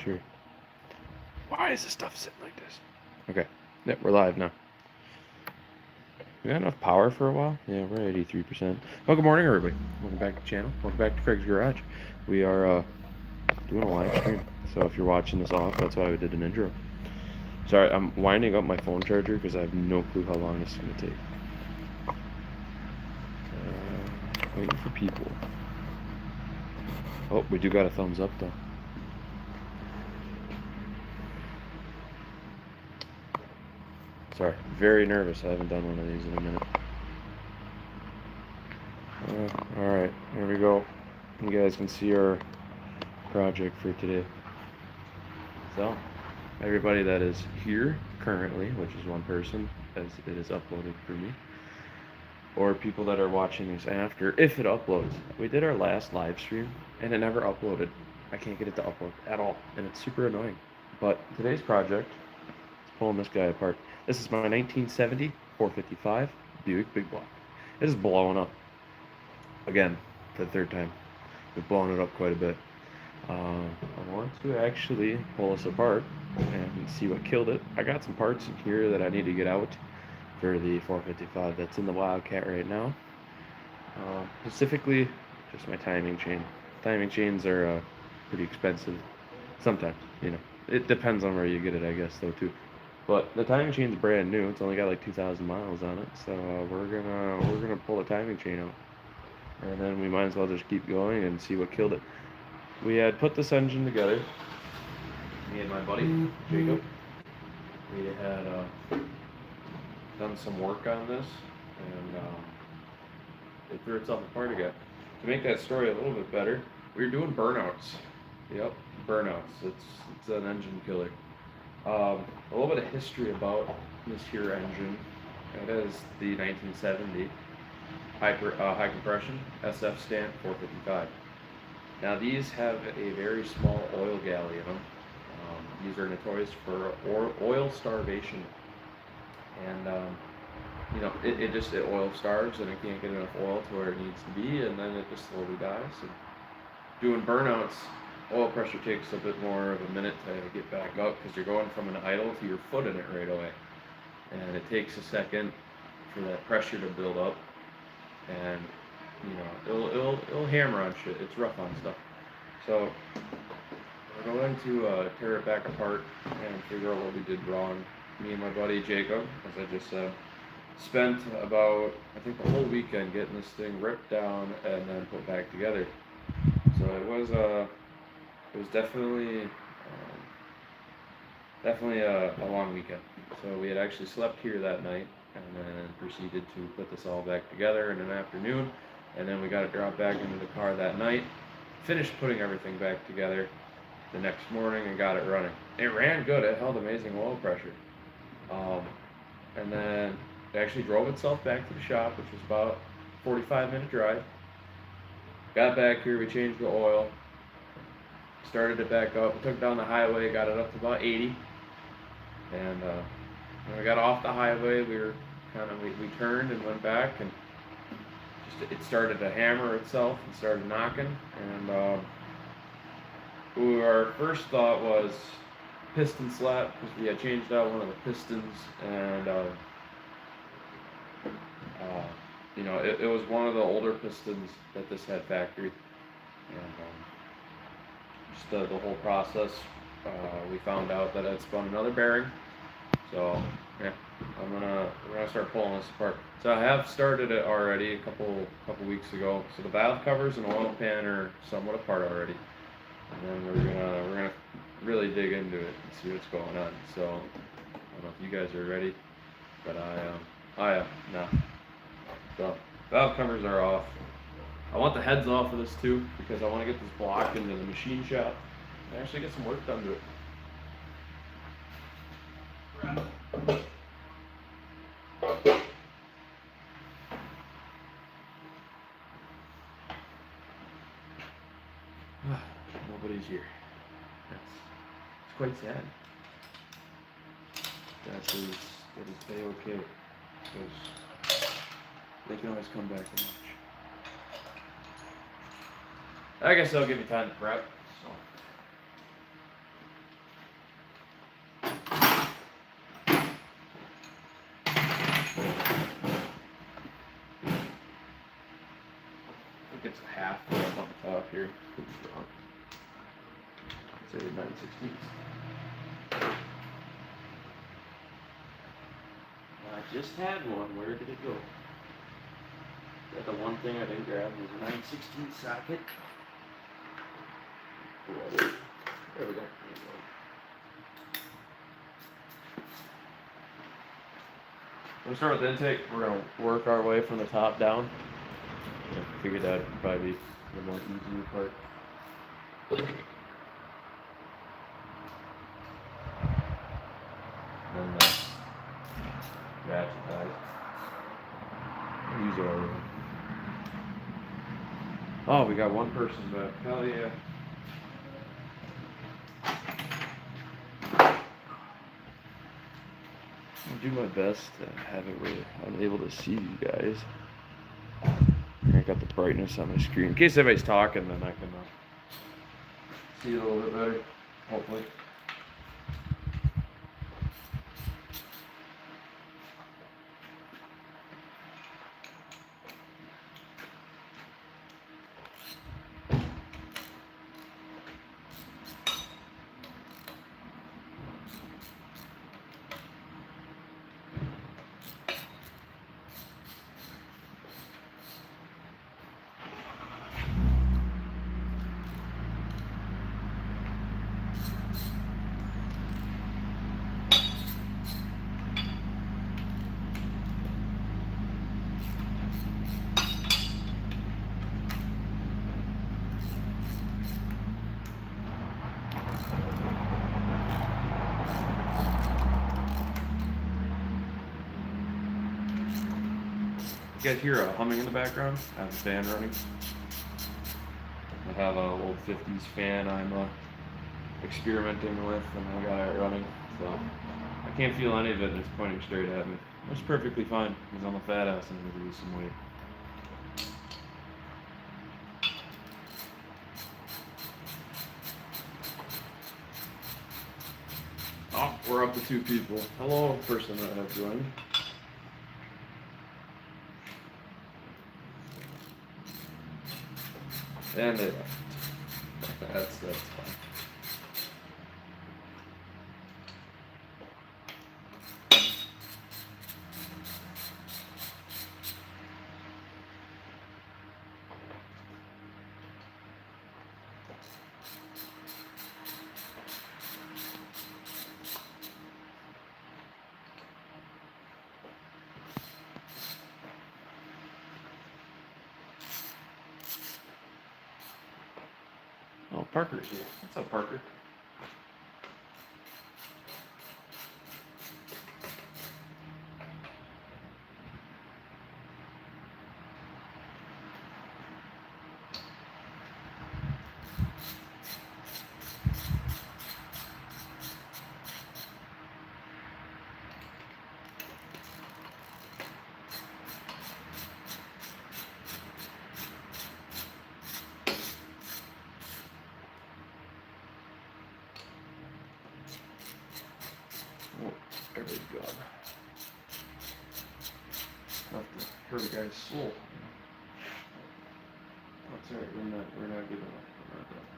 Sure. Why is this stuff sitting like this? Okay. Yep, we're live now. We got enough power for a while? Yeah, we're at 83%. Well, good morning, everybody. Welcome back to the channel. Welcome back to Craig's Garage. We are doing a live stream. So if you're watching this off, that's why we did an intro. Sorry, I'm winding up my phone charger because I have no clue how long this is going to take. Waiting for people. Oh, we do got a thumbs up, though. Sorry, very nervous. I haven't done one of these in a minute. Alright, here we go. You guys can see our project for today. So, everybody that is here currently, which is one person, as it is uploaded for me, or people that are watching this after, if it uploads. We did our last live stream, and it never uploaded. I can't get it to upload at all, and it's super annoying. But today's project is pulling this guy apart. This is my 1970 455 Buick Big Block. It is blowing up. Again, for the third time. We've blown it up quite a bit. I want to actually pull this apart and see what killed it. I got some parts in here that I need to get out for the 455 that's in the Wildcat right now. Specifically, just my timing chain. Timing chains are pretty expensive sometimes, you know. It depends on where you get it, I guess, though, too. But the timing chain's brand new. It's only got like 2,000 miles on it, so we're gonna pull the timing chain out, and then we might as well just keep going and see what killed it. We had put this engine together, me and my buddy Jacob. We had done some work on this, and it threw itself apart again. To make that story a little bit better, we were doing burnouts. Yep, burnouts. It's an engine killer. A little bit of history about this here engine. It is the 1970 high compression SF Stant 455. Now these have a very small oil galley in them. These are notorious for oil starvation, and you know, it oil starves and it can't get enough oil to where it needs to be, and then it just slowly dies. And doing burnouts, oil pressure takes a bit more of a minute to get back up because you're going from an idle to your foot in it right away, and it takes a second for that pressure to build up, and you know, it'll hammer on shit. It's rough on stuff. So we're going to tear it back apart and figure out what we did wrong. Me and my buddy Jacob, as I just said, spent about, I think, the whole weekend getting this thing ripped down and then put back together. So it was definitely a long weekend. So we had actually slept here that night and then proceeded to put this all back together in an afternoon, and then we got it dropped back into the car that night, finished putting everything back together the next morning and got it running. It ran good. It held amazing oil pressure. And then it actually drove itself back to the shop, which was about a 45-minute drive. Got back here, we changed the oil, started it back up, we took it down the highway, got it up to about 80. And when we got off the highway, we turned and went back, and just it started to hammer itself and started knocking. And our first thought was piston slap, because we had changed out one of the pistons, and you know, it was one of the older pistons that this had factory, and just the whole process, we found out that it spun another bearing. So yeah, we're gonna start pulling this apart. So I have started it already a couple weeks ago. So the valve covers and oil pan are somewhat apart already, and then we're gonna really dig into it and see what's going on. So I don't know if you guys are ready, but I am now. So valve covers are off. I want the heads off of this too, because I want to get this block into the machine shop and actually get some work done to it. Nobody's here. It's quite sad. That is A-okay, because they can always come back and watch. I guess I'll give you time to prep. So it's a half up on the top here. Could be wrong. Say 9/16. I just had one. Where did it go? That the one thing I didn't grab was a 9/16 socket. There we go. We'll start with the intake. We're going to work our way from the top down. I figured that would probably be the more easier part. And then ratchet ties. Use our. Oh, we got one person back. Hell yeah. I'll do my best to have it where I'm able to see you guys. I got the brightness on my screen. In case anybody's talking, then I can see it a little bit better, hopefully. You guys hear a humming in the background? I have a fan running. I have an old 50s fan I'm experimenting with, and I got it running. So I can't feel any of it, and it's pointing straight at me. That's perfectly fine, because I'm a fat ass and I'm gonna lose some weight. Oh, we're up to 2 people. Hello, person that have joined. And they left. That's fine. Oh, Parker's here. What's up, Parker? Oh, everybody's gone. Have to hurt a guy's soul. That's alright, we're not good enough. We're not done.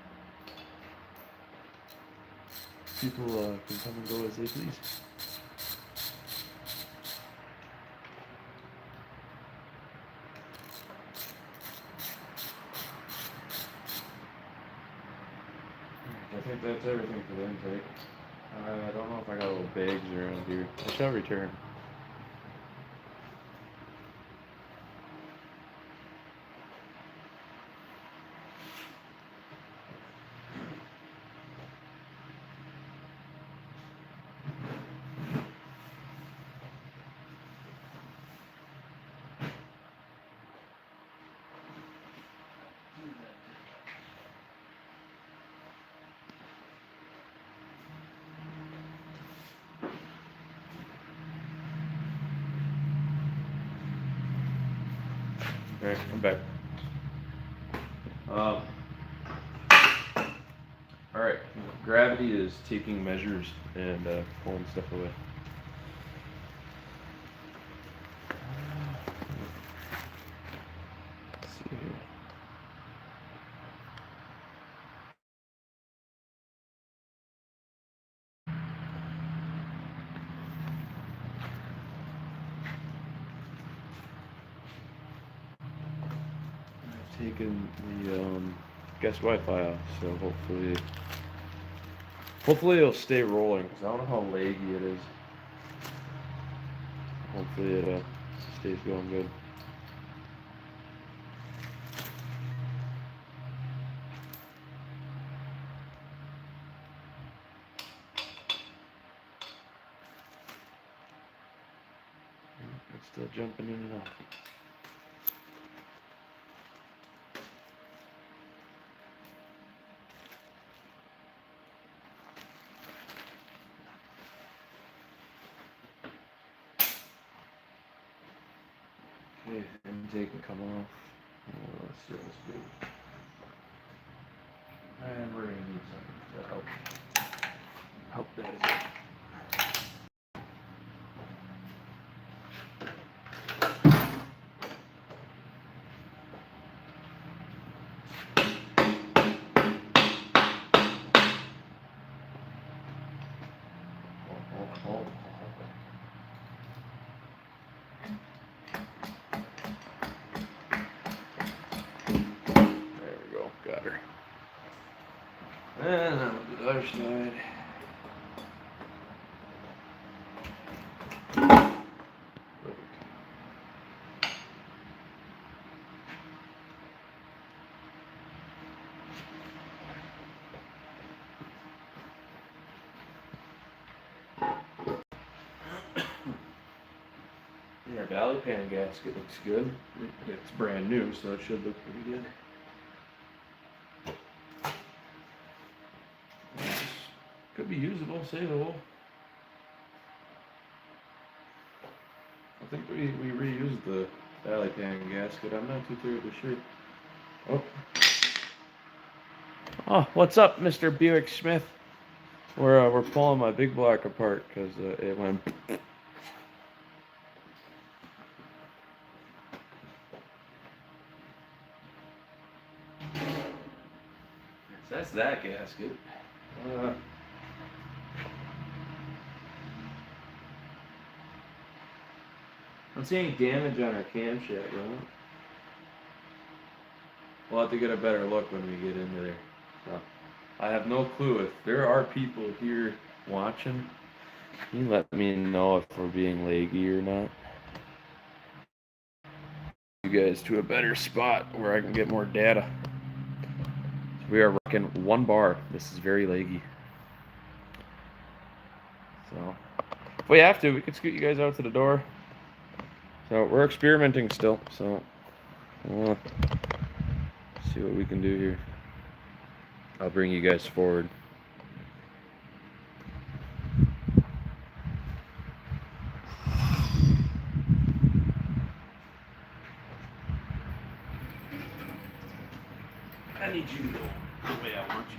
People can come and go as they please. I think that's everything for the intake. I don't know if I got little bags around here. I shall return. Alright, I'm back. Alright, gravity is taking measures and pulling stuff away. Let's see here. taken the guest Wi-Fi off, so hopefully it'll stay rolling. Cause I don't know how laggy it is. Hopefully it stays going good. It's still jumping in and out. Okay, intake can come off. Let's see what this do. And we're gonna need something to help that as well. There we go, got her. And on the other side. Our Valley pan gasket looks good. It's brand new, so it should look pretty good. Could be usable, savable. I think we reused the Valley pan gasket. I'm not too terribly sure. Oh, what's up, Mr. Buick Smith? We're pulling my big block apart because it went. That's that gasket. I don't see any damage on our camshaft, right? We'll have to get a better look when we get into there. So, I have no clue if there are people here watching. Can you let me know if we're being leggy or not? You guys to a better spot where I can get more data. So we are rocking 1 bar. This is very leggy. So if we have to, we could scoot you guys out to the door. So we're experimenting still. So we'll see what we can do here. I'll bring you guys forward. I need you to go the way I want you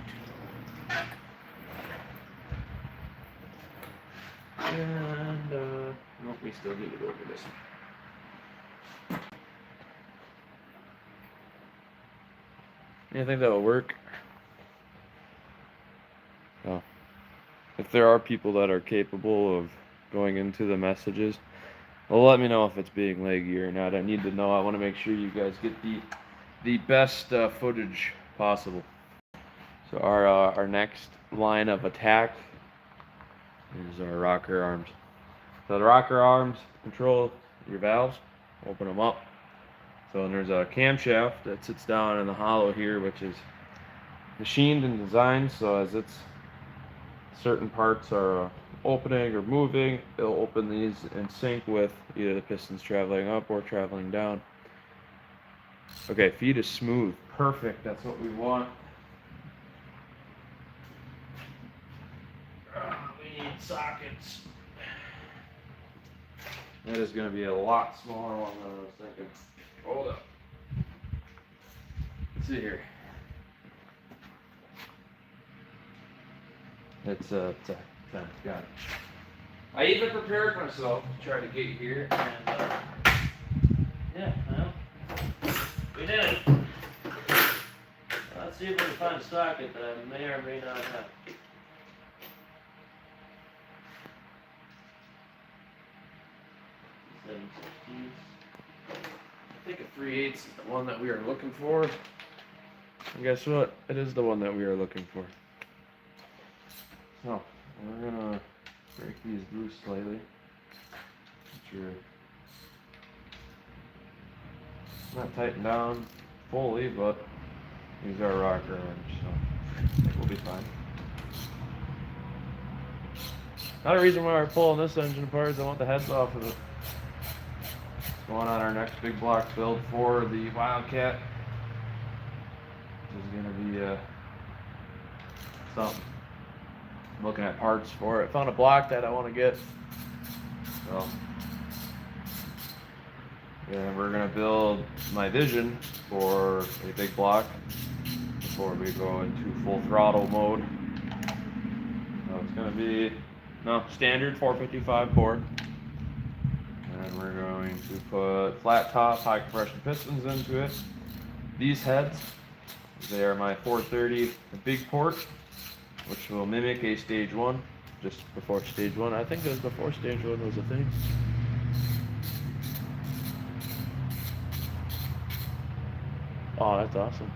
to. And nope, we still need to go over this. You think that'll work? Oh. If there are people that are capable of going into the messages, well, let me know if it's being leggy or not. I need to know. I want to make sure you guys get the best footage possible. So our next line of attack is our rocker arms. So the rocker arms control your valves. Open them up. So there's a camshaft that sits down in the hollow here, which is machined and designed so as it's certain parts are opening or moving, it'll open these in sync with either the pistons traveling up or traveling down. Okay, feed is smooth. Perfect. That's what we want. We need sockets. That is going to be a lot smaller one than I was thinking. Hold up. Let's see here. It's 10. Got it. I even prepared myself to try to get here, and yeah, well, we did it. Let's see if we can find a socket that I may or may not have. I think a 3/8 is the one that we are looking for. And guess what? It is the one that we are looking for. So, we're gonna break these loose slightly. Sure. Not tightened down fully, but these are rocker arms, so I think we'll be fine. Another reason why we're pulling this engine apart is I want the heads off of it. Going on our next big block build for the Wildcat. This is gonna be something. I'm looking at parts for it. Found a block that I want to get. So, and we're gonna build my vision for a big block before we go into full throttle mode. So it's gonna be standard 455 bore. And we're going to put flat top high compression pistons into it. These heads, they are my 430 big port, which will mimic a stage 1, just before stage 1. I think it was before stage 1 was a thing. Oh, that's awesome.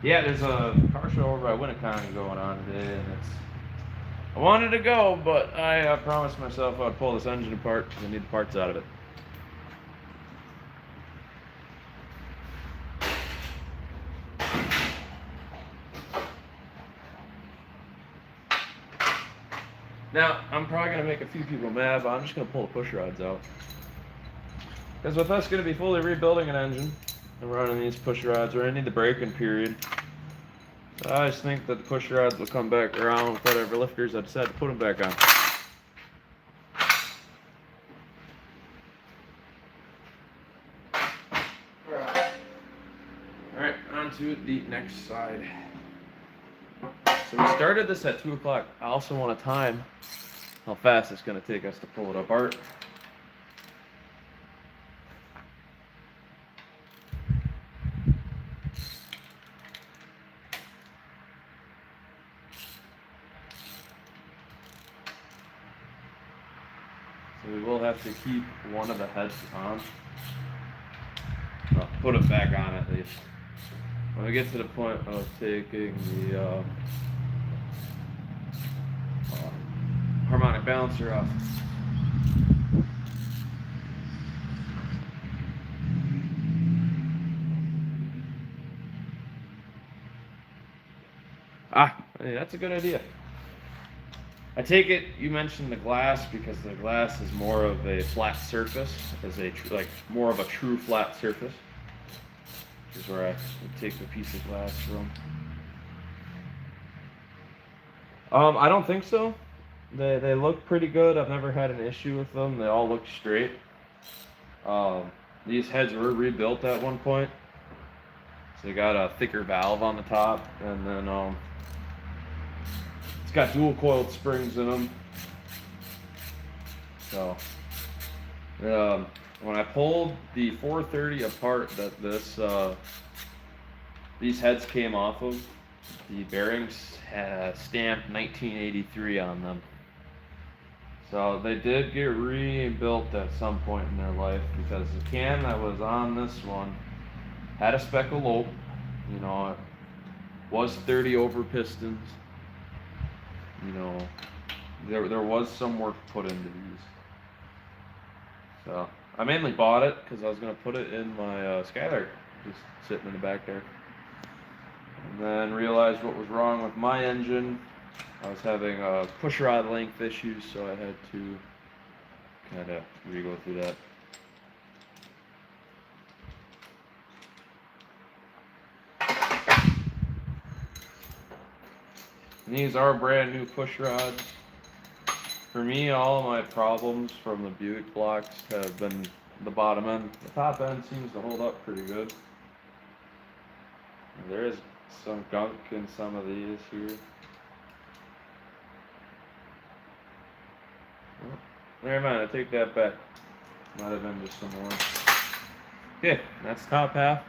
Yeah, there's a car show over at Winneconne going on today, and I wanted to go, but I promised myself I'd pull this engine apart because I need the parts out of it. Now, I'm probably going to make a few people mad, but I'm just going to pull the push rods out. Because with us going to be fully rebuilding an engine and running these push rods, we're going to need the braking period. So I just think that the push rods will come back around with whatever lifters I decide to put them back on. Alright, on to the next side. So we started this at 2 o'clock. I also want to time how fast it's going to take us to pull it apart. So we will have to keep one of the heads on. Well, put it back on at least. When we get to the point of taking the harmonic balancer off. Hey, that's a good idea. I take it you mentioned the glass because the glass is more of a flat surface, as a more of a true flat surface. Which is where I would take the piece of glass from. I don't think so. They look pretty good. I've never had an issue with them. They all look straight. These heads were rebuilt at one point. So they got a thicker valve on the top, and then it's got dual coiled springs in them. So when I pulled the 430 apart that these heads came off of, the bearings had stamped 1983 on them. So they did get rebuilt at some point in their life because the cam that was on this one had a speckle lobe, you know, it was 30 over pistons, you know, there was some work put into these. So I mainly bought it because I was going to put it in my Skylark, just sitting in the back there. And then realized what was wrong with my engine. I was having push rod length issues, so I had to kind of re-go through that. And these are brand new push rods. For me, all of my problems from the Buick blocks have been the bottom end. The top end seems to hold up pretty good. And there is some gunk in some of these here. Oh, never mind, I take that back. Might have been just some more. Okay, that's top half.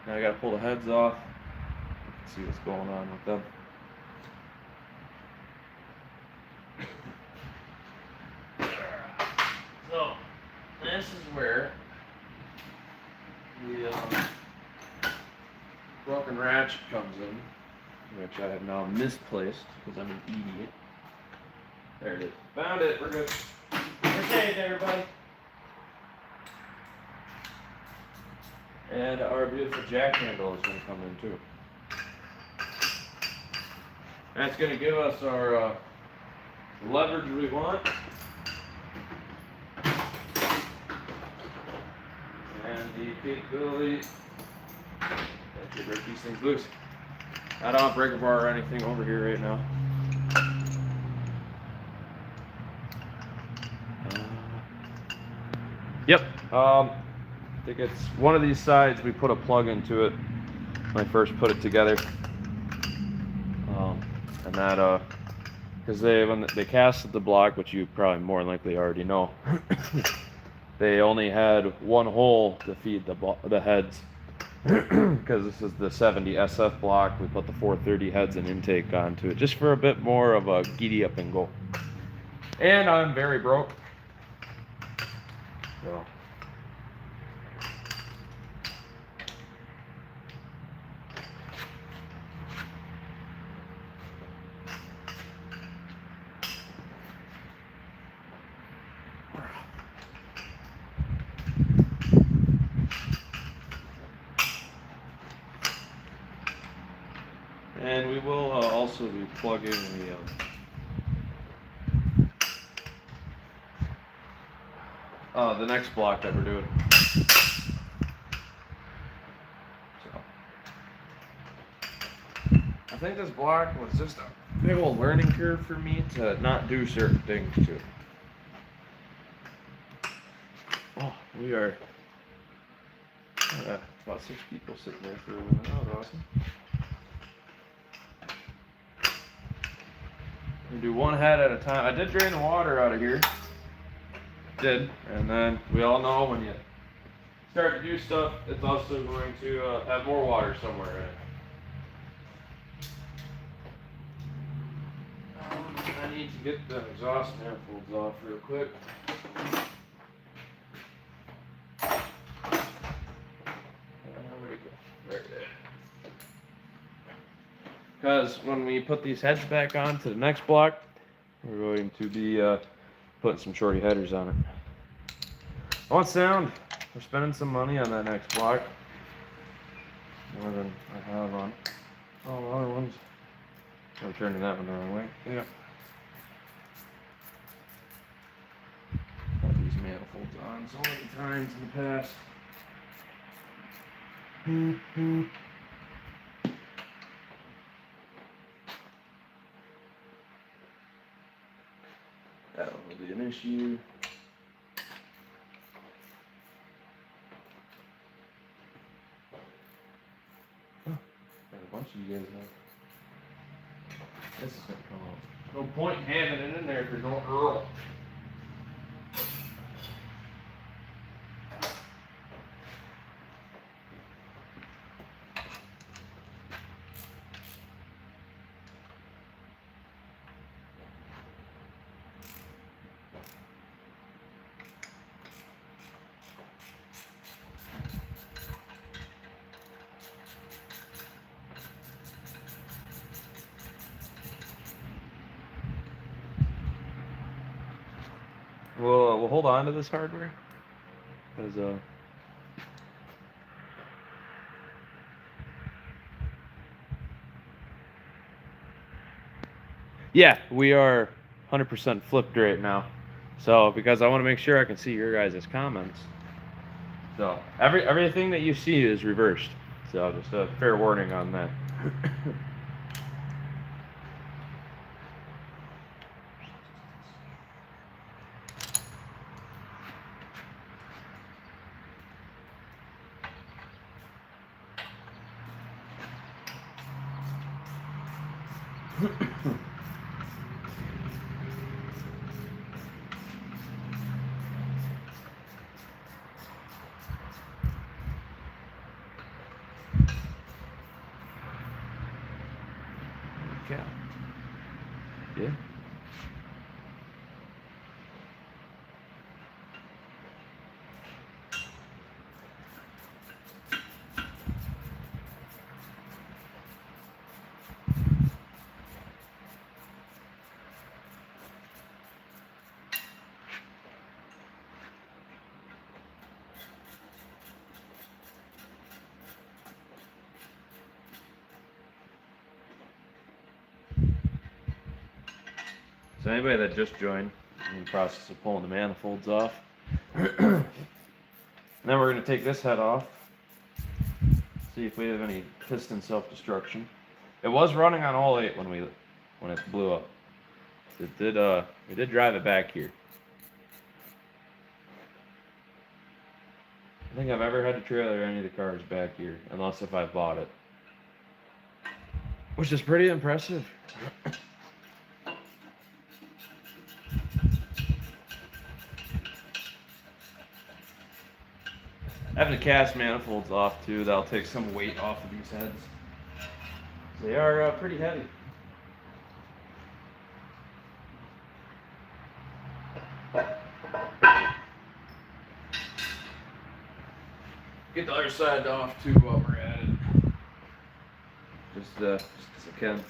Now I gotta pull the heads off. Let's see what's going on with them. So, this is where ratchet comes in, which I have now misplaced because I'm an idiot. There it is. Found it. We're good. We're saved, everybody. And our beautiful jack handle is going to come in too. That's going to give us our leverage we want. And the capability to break these things loose. I don't have breaker bar or anything over here right now. Yep. I think it's one of these sides. We put a plug into it when I first put it together, and that because when they casted the block, which you probably more than likely already know, they only had one hole to feed the heads. Because this is the 70 SF block, we put the 430 heads and intake onto it just for a bit more of a giddy up and go. And I'm very broke. So. And we will also be plugging the next block that we're doing. So, I think this block was just a big old learning curve for me to not do certain things to it. Oh, we are about 6 people sitting there for a minute. That was awesome. We do one head at a time. I did drain the water out of here. Did, and then we all know when you start to do stuff, it's also going to have more water somewhere in it. I need to get the exhaust manifolds off real quick. Because when we put these heads back on to the next block, we're going to be putting some shorty headers on it. I want sound. We're spending some money on that next block. More than I have on all the other ones. I'm turning that one the wrong way. Yeah. Got these manifolds on so many times in the past. That will be an issue. Got a bunch of you guys now. This is gonna come off. No point in having it in there if there's no Earl. We'll hold on to this hardware, because yeah, we are 100% flipped right now. So because I want to make sure I can see your guys' comments. So everything that you see is reversed. So just a fair warning on that. Yeah. So anybody that just joined, I'm in the process of pulling the manifolds off. Then we're going to take this head off, see if we have any piston self-destruction. It was running on all 8 when it blew up. We did drive it back here. I think I've ever had to trailer any of the cars back here, unless if I bought it. Which is pretty impressive. Having the cast manifolds off too, that'll take some weight off of these heads. They are pretty heavy. Get the other side off too while we're at it. Just as I can.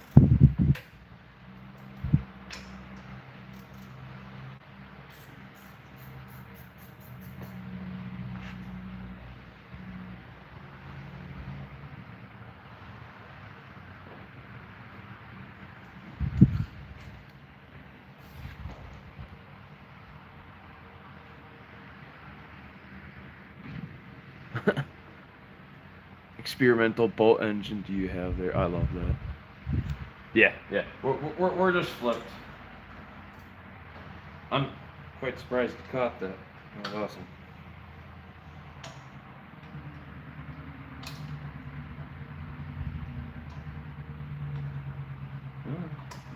Experimental boat engine do you have there? I love that. Yeah. We're just flipped. I'm quite surprised you caught that. That was awesome.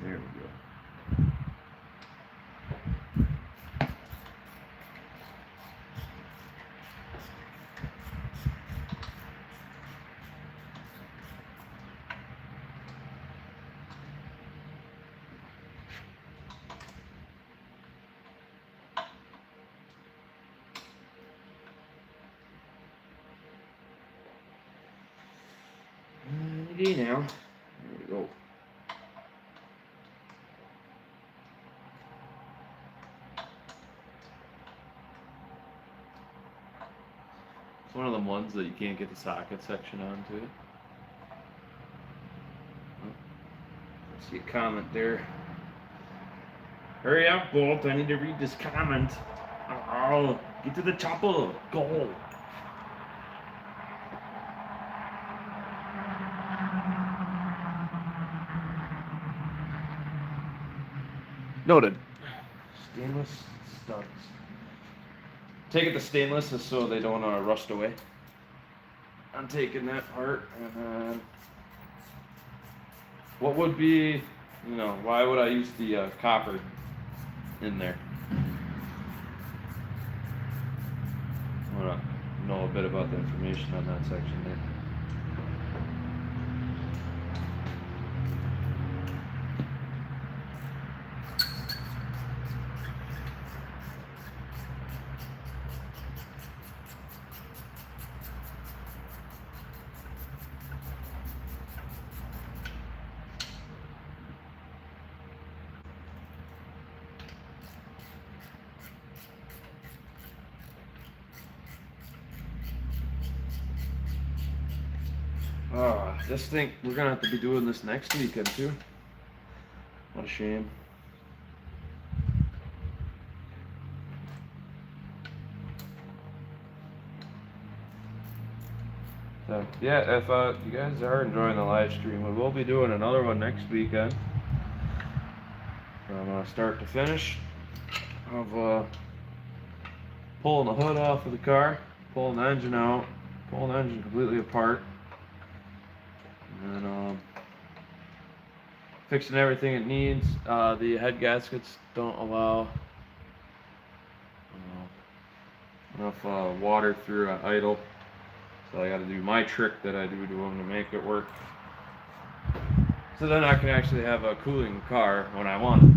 There we go. Okay, now, there we go. It's one of them ones that you can't get the socket section onto it. I see a comment there. Hurry up, Bolt, I need to read this comment. Oh, get to the chopper, go. Noted. Stainless studs. Take it to stainless just so they don't rust away. I'm taking that part, and then what would be, why would I use the copper in there? I want to know a bit about the information on that section there. This thing, we're gonna have to be doing this next weekend too. What a shame. So yeah, if you guys are enjoying the live stream, we will be doing another one next weekend. From start to finish of pulling the hood off of the car, pulling the engine out, pulling the engine completely apart. And then fixing everything it needs. The head gaskets don't allow enough water through idle, so I got to do my trick that I do to them to make it work. So then I can actually have a cooling car when I want it.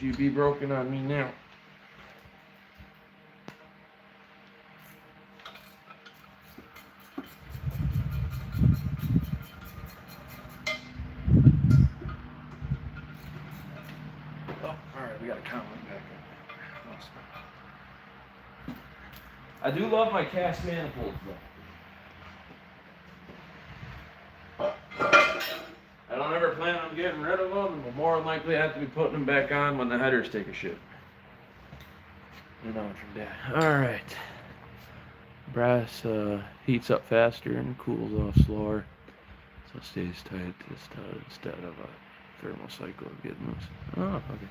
GB broken on me now. Oh. Alright, we got a comment back up. I do love my cast manifolds though. I don't ever plan on getting rid of them, and we'll more than likely have to be putting them back on when the headers take a shit. You know from that. Alright. Brass heats up faster and cools off slower, so it stays tight to the stud instead of a thermocycle getting loose. Oh, okay.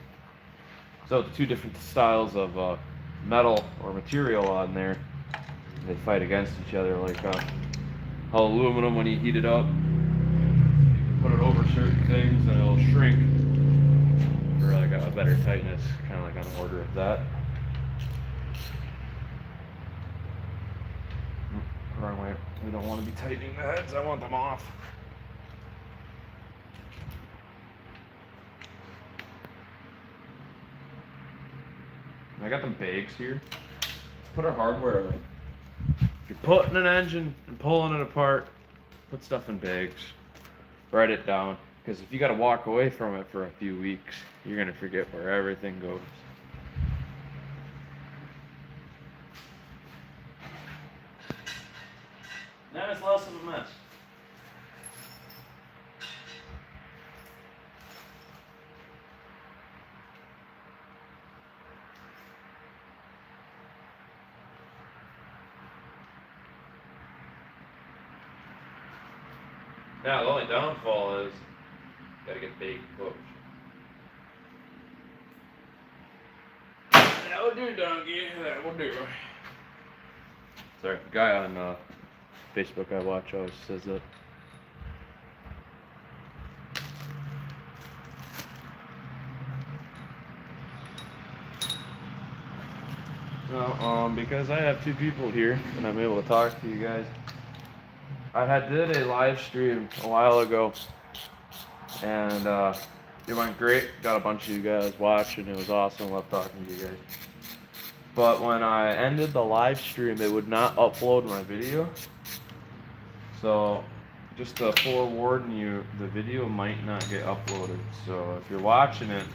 So the two different styles of metal or material on there, they fight against each other. Like how aluminum, when you heat it up, you can put it over certain things and it'll shrink for like a better tightness, kind of like on order of that. Wrong way. We don't want to be tightening the heads. I want them off. I got them bags here. Put our hardware away. If you're putting an engine and pulling it apart, put stuff in bags. Write it down. Because if you got to walk away from it for a few weeks, you're going to forget where everything goes. Then it's less of a mess. Now the only downfall is you gotta get big coach. That will do, donkey. That will do. Sorry, the guy on Facebook I watch always says that. Well, because I have two people here and I'm able to talk to you guys, I did a live stream a while ago, and it went great. Got a bunch of you guys watching. It was awesome. Love talking to you guys. But when I ended the live stream, it would not upload my video. So, just to forewarn you, the video might not get uploaded. So, if you're watching it,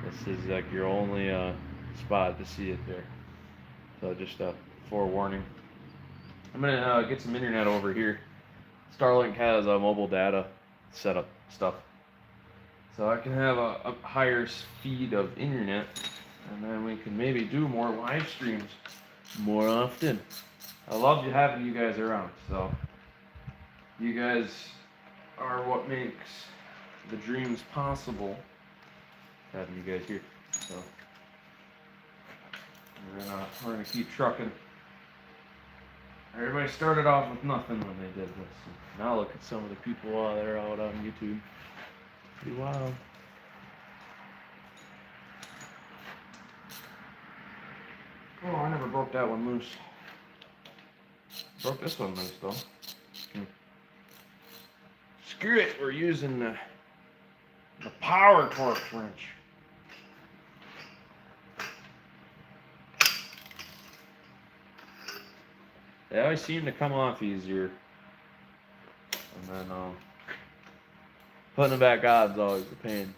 this is like your only spot to see it there. So, just a forewarning. I'm gonna get some internet over here. Starlink has mobile data setup stuff, so I can have a higher speed of internet, and then we can maybe do more live streams more often. I love having you guys around. So you guys are what makes the dreams possible. Having you guys here. So we're gonna keep trucking. Everybody started off with nothing when they did this. Now look at some of the people that are out on YouTube. Pretty wild. Oh, I never broke that one loose. Broke this one loose though. Screw it, we're using the power torque wrench. They always seem to come off easier. And then putting them back on is always a pain.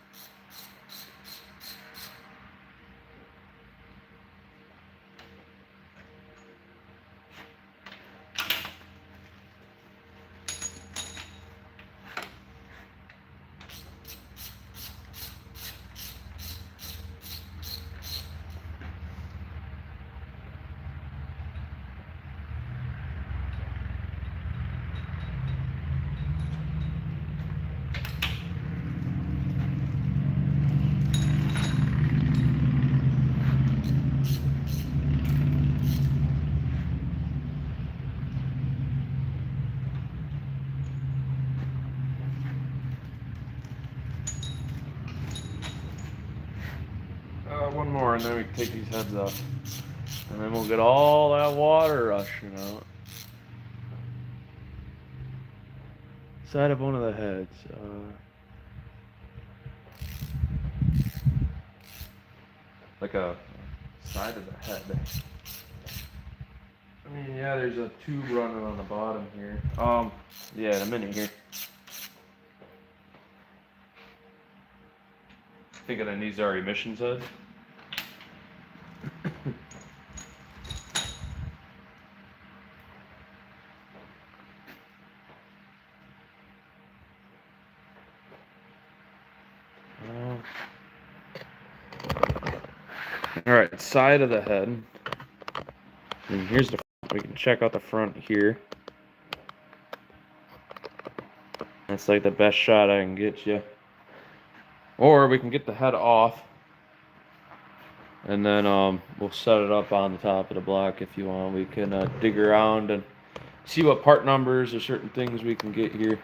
One more, and then we can take these heads off, and then we'll get all that water rushing out. Side of one of the heads. Like a side of the head. I mean, yeah, there's a tube running on the bottom here. Yeah, in a minute here. thinking that these are emissions heads. Alright, side of the head. And here's the, we can check out the front here. That's like the best shot I can get you. Or we can get the head off. And then we'll set it up on the top of the block if you want. We can dig around and see what part numbers or certain things we can get here.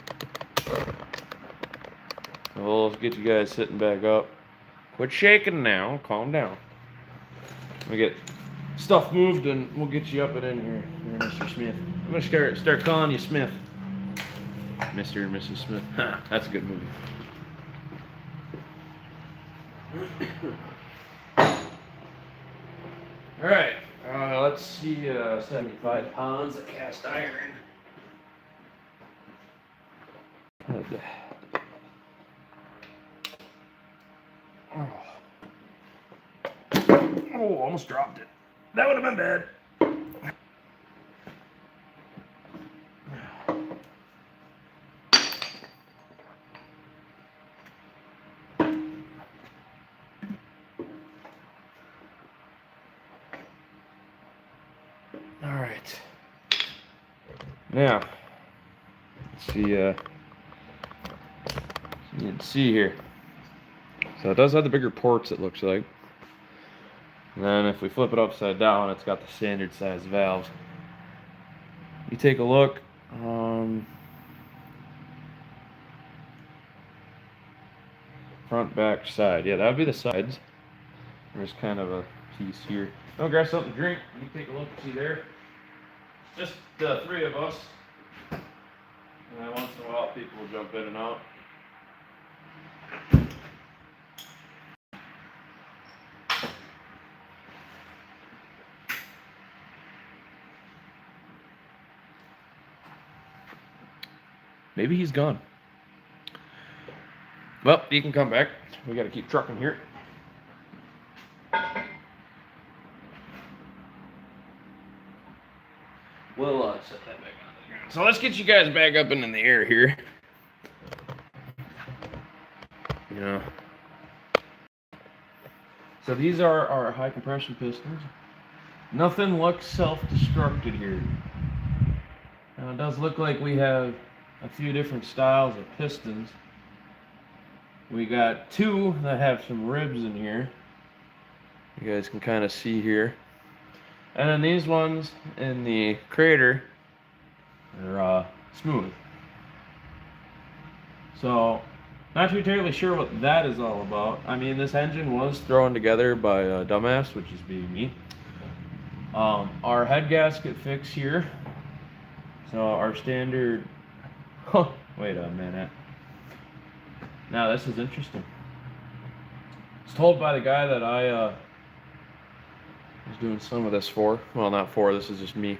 So we'll get you guys sitting back up. Quit shaking now. Calm down. We get stuff moved and we'll get you up and in here, Mr. Smith. I'm gonna start calling you Smith. Mr. and Mrs. Smith. That's a good movie. Alright, let's see, 75 pounds of cast iron. Oh, almost dropped it. That would have been bad. All right. Now, let's see, you can see here. So it does have the bigger ports, it looks like. And then if we flip it upside down, it's got the standard size valves. You take a look. Front, back, side. Yeah, that would be the sides. There's kind of a piece here. I'll grab something to drink. You take a look and see there. Just the three of us. And then once in a while, people will jump in and out. Maybe he's gone. Well, he can come back. We got to keep trucking here. We'll set that back on the ground. So let's get you guys back up into the air here. Yeah. So these are our high compression pistons. Nothing looks self-destructed here. Now it does look like we have a few different styles of pistons. We got two that have some ribs in here. You guys can kind of see here. And then these ones in the crater are smooth. So, not too terribly sure what that is all about. I mean, this engine was thrown together by a dumbass, which is being me. Our head gasket fix here. So our standard. Oh, wait a minute. Now this is interesting. It's told by the guy that I was doing some of this for. Well, not for. This is just me.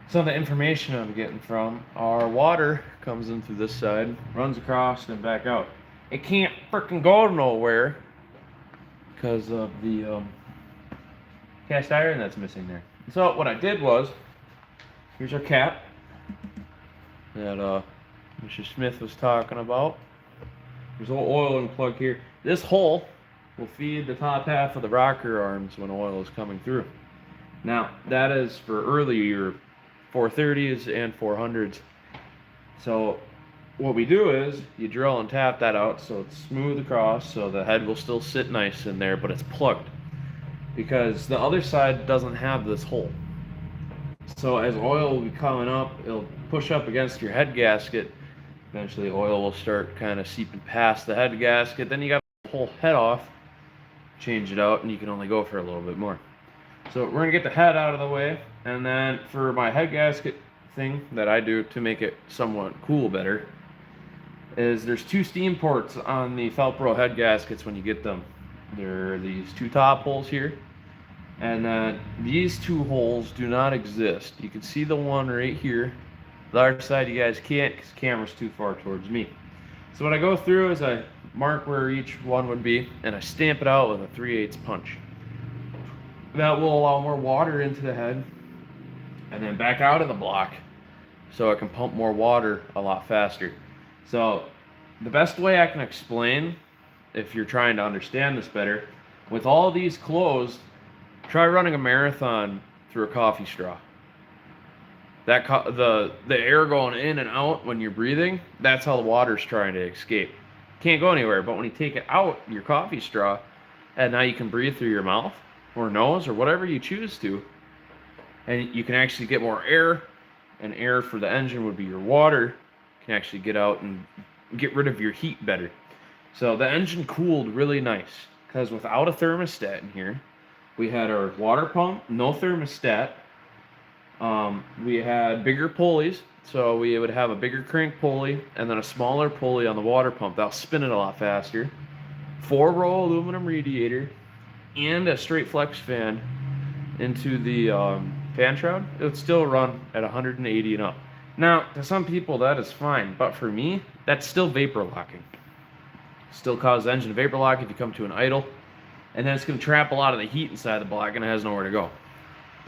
Some of the information I'm getting from. Our water comes in through this side, runs across, and back out. It can't frickin' go nowhere because of the cast iron that's missing there. So what I did was, here's our cap that Mr. Smith was talking about. There's a little oil and plug here. This hole will feed the top half of the rocker arms when oil is coming through. Now, that is for earlier 430s and 400s. So what we do is you drill and tap that out so it's smooth across, so the head will still sit nice in there, but it's plugged because the other side doesn't have this hole. So as oil will be coming up, it'll push up against your head gasket. Eventually oil will start kind of seeping past the head gasket. Then you got to pull the head off, change it out, and you can only go for a little bit more. So we're going to get the head out of the way. And then for my head gasket thing that I do to make it somewhat cool better, is there's two steam ports on the Felpro head gaskets when you get them. There are these two top holes here. And then these two holes do not exist. You can see the one right here. The other side you guys can't because the camera's too far towards me. So what I go through is I mark where each one would be, and I stamp it out with a 3/8 punch. That will allow more water into the head and then back out of the block so it can pump more water a lot faster. So the best way I can explain, if you're trying to understand this better, with all these closed, try running a marathon through a coffee straw. That the air going in and out when you're breathing, that's how the water's trying to escape. Can't go anywhere, but when you take it out, your coffee straw, and now you can breathe through your mouth or nose or whatever you choose to, and you can actually get more air, and air for the engine would be your water, can actually get out and get rid of your heat better. So the engine cooled really nice, because without a thermostat in here, we had our water pump, no thermostat. We had bigger pulleys, so we would have a bigger crank pulley and then a smaller pulley on the water pump. That'll spin it a lot faster. 4-row aluminum radiator and a straight flex fan into the fan shroud. It would still run at 180 and up. Now, to some people that is fine, but for me, that's still vapor locking. Still cause the engine to vapor lock if you come to an idle, and then it's going to trap a lot of the heat inside the block and it has nowhere to go.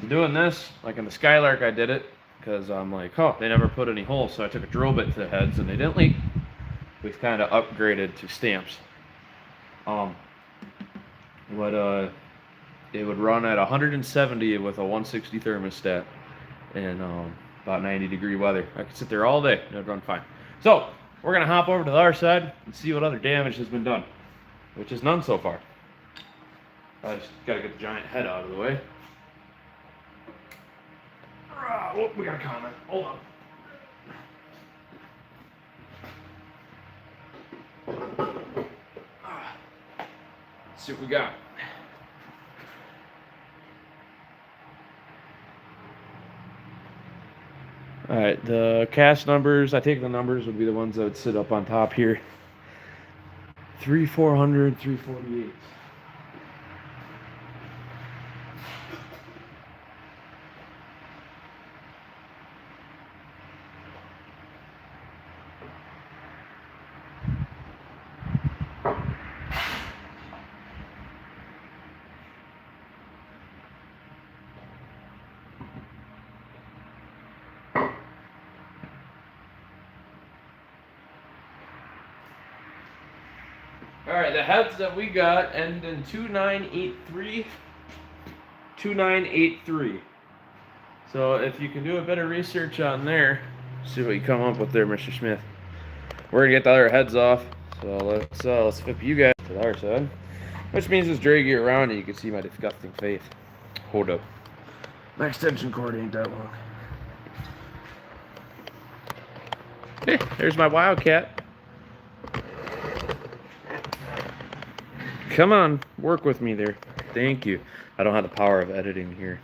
Doing this, like in the Skylark, I did it because I'm like, oh, they never put any holes, so I took a drill bit to the heads and they didn't leak. We've kind of upgraded to stamps. It would run at 170 with a 160 thermostat and about 90-degree weather. I could sit there all day and it'd run fine. So we're gonna hop over to the other side and see what other damage has been done, which is none so far. I just gotta get the giant head out of the way. Oh, we got a comment. Hold on. Let's see what we got. All right, the cast numbers, I take the numbers would be the ones that would sit up on top here. 3,400, 348. Alright, the heads that we got end in 2983, 2983. So if you can do a bit of research on there, see what you come up with there, Mr. Smith. We're gonna get the other heads off, so let's flip you guys to the other side. Which means it's drag you around and you can see my disgusting face. Hold up. My extension cord ain't that long. Hey, there's my Wildcat. Come on, work with me there. Thank you. I don't have the power of editing here.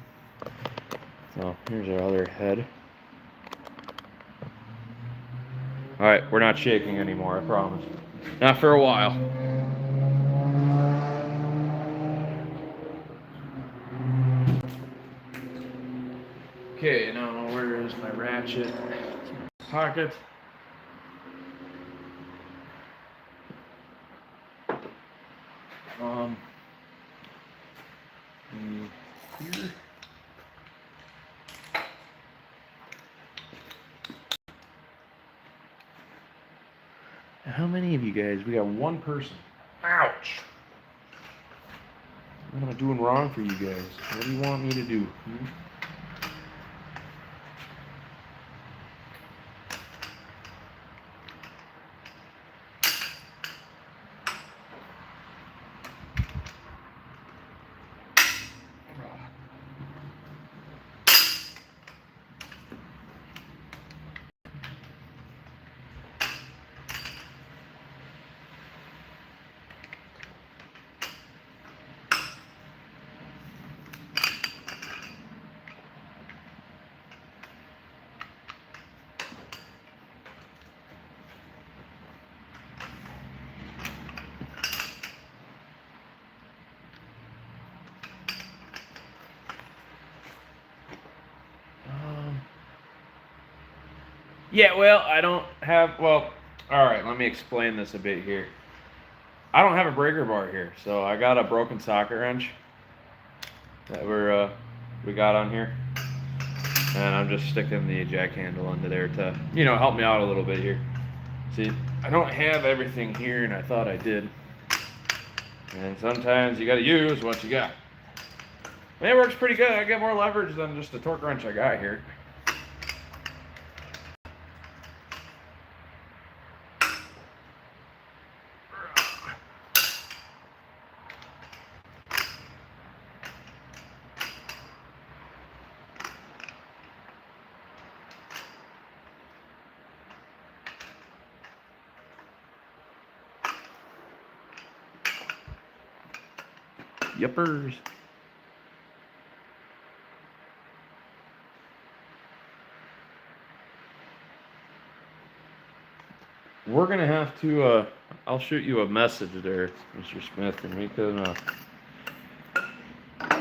So here's our other head. Alright, we're not shaking anymore, I promise. Not for a while. Okay, now where is my ratchet? Pocket. Here. How many of you guys? We got one person. Ouch! What am I doing wrong for you guys? What do you want me to do? Yeah, well, I don't have, well, all right, let me explain this a bit here. I don't have a breaker bar here, so I got a broken socket wrench that we got on here, and I'm just sticking the jack handle under there to help me out a little bit here. See, I don't have everything here, and I thought I did. And sometimes you got to use what you got. And it works pretty good. I get more leverage than just the torque wrench I got here. Yuppers. We're gonna have to I'll shoot you a message there, Mr. Smith, and we can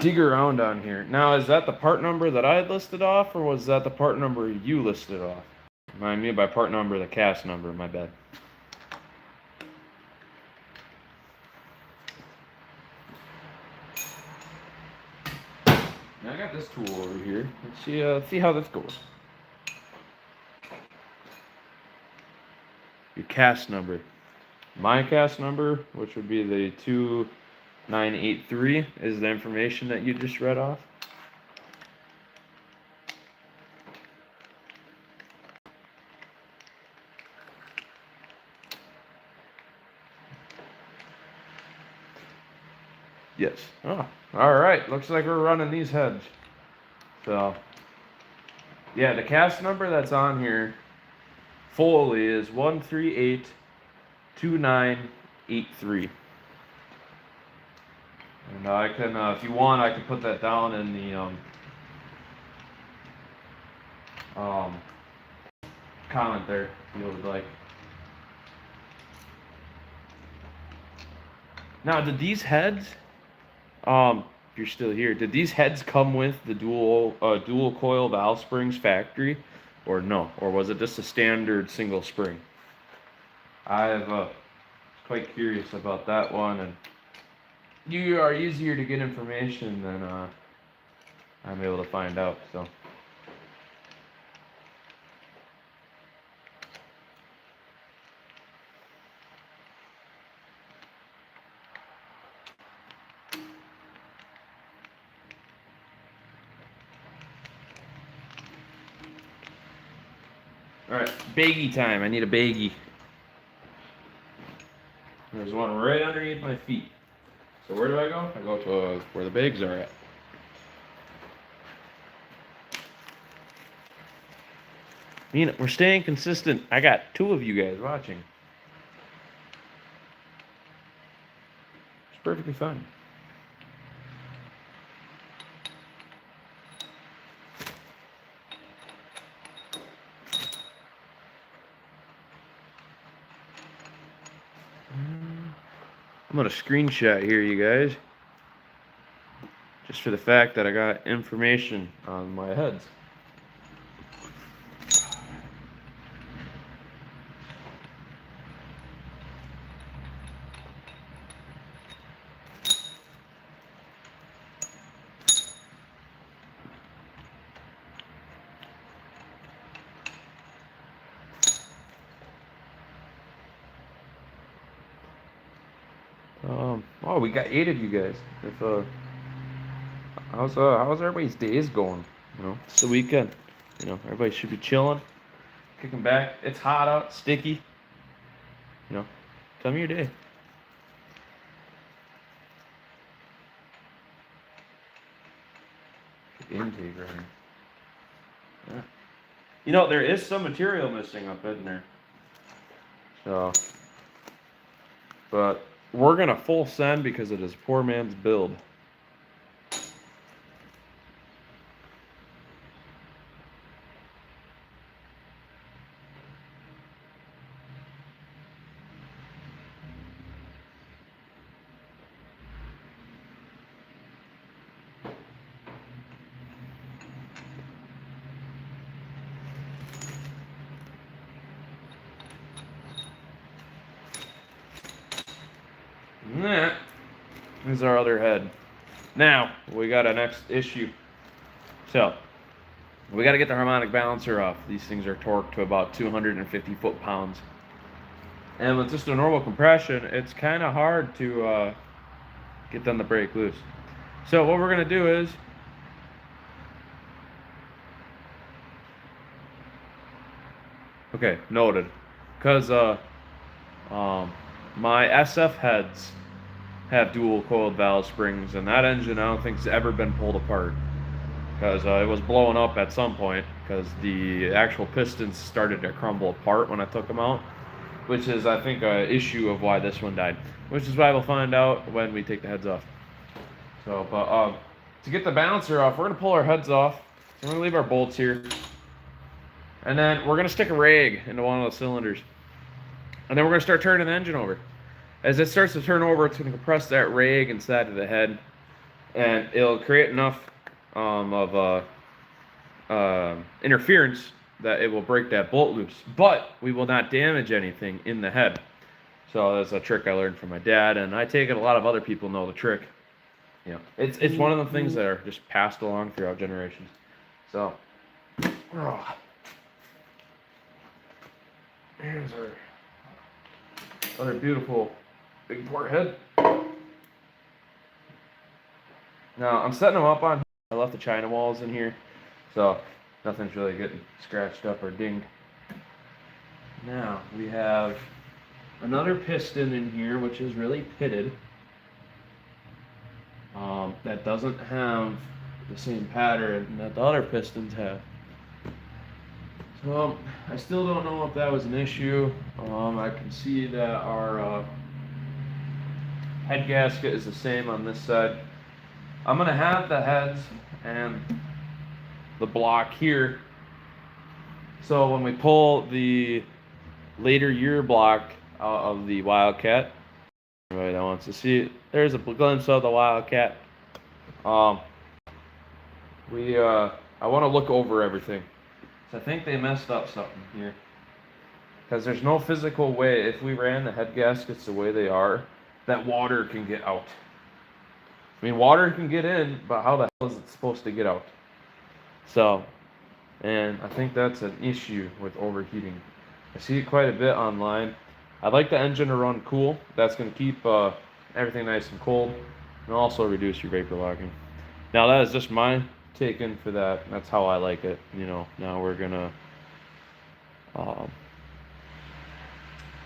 dig around on here. Now, is that the part number that I had listed off, or was that the part number you listed off? I mean by part number, the cast number, my bad. Now I got this tool over here. Let's see how this goes. Your cast number. My cast number, which would be the 2983, is the information that you just read off. Yes. Oh, all right. Looks like we're running these heads. So, yeah, the cast number that's on here fully is 1382983. And I can, if you want, I can put that down in the comment there if you would like. Now, did these heads, if you're still here, did these heads come with the dual coil valve springs factory, or no? Or was it just a standard single spring? I've quite curious about that one, and you are easier to get information than I'm able to find out. So. All right, baggie time. I need a baggie. There's one right underneath my feet. So where do I go? I go to where the bags are at. We're staying consistent. I got 2 of you guys watching. It's perfectly fine. I'm going to screenshot here, you guys, just for the fact that I got information on my heads. Oh, we got 8 of you guys. If how's everybody's days going? It's the weekend. Everybody should be chilling, kicking back. It's hot out, sticky. Tell me your day. Intake right here. Yeah. There is some material missing up in there. So, but we're gonna full send because it is poor man's build. And that is our other head. Now, we got a next issue. So, we got to get the harmonic balancer off. These things are torqued to about 250 foot-pounds. And with just a normal compression, it's kind of hard to get them to break loose. So what we're going to do is, okay, noted, because my SF heads have dual coiled valve springs, and that engine I don't think has ever been pulled apart, because it was blowing up at some point because the actual pistons started to crumble apart when I took them out, which is, I think, an issue of why this one died, which is why we'll find out when we take the heads off. So, but to get the balancer off, we're going to pull our heads off. We're going to leave our bolts here. And then we're going to stick a rag into one of the cylinders. And then we're going to start turning the engine over. As it starts to turn over, it's going to compress that rag inside of the head. And it'll create enough of interference that it will break that bolt loose. But we will not damage anything in the head. So that's a trick I learned from my dad. And I take it a lot of other people know the trick. You know, it's one of the things that are just passed along throughout generations. So, here's our other beautiful big port head. Now, I'm setting them up on, I left the China walls in here, so nothing's really getting scratched up or dinged. Now, we have another piston in here, which is really pitted. That doesn't have the same pattern that the other pistons have. So I still don't know if that was an issue. I can see that our head gasket is the same on this side. I'm gonna have the heads and the block here, so when we pull the later year block out of the Wildcat, anybody that wants to see it, there's a glimpse of the Wildcat. I want to look over everything. So I think they messed up something here, because there's no physical way, if we ran the head gaskets the way they are, that water can get out. I mean, water can get in, but how the hell is it supposed to get out? So, and I think that's an issue with overheating. I see it quite a bit online. I'd like the engine to run cool. That's going to keep everything nice and cold, and also reduce your vapor locking. Now that is just my take in for that. That's how I like it. You know, now we're gonna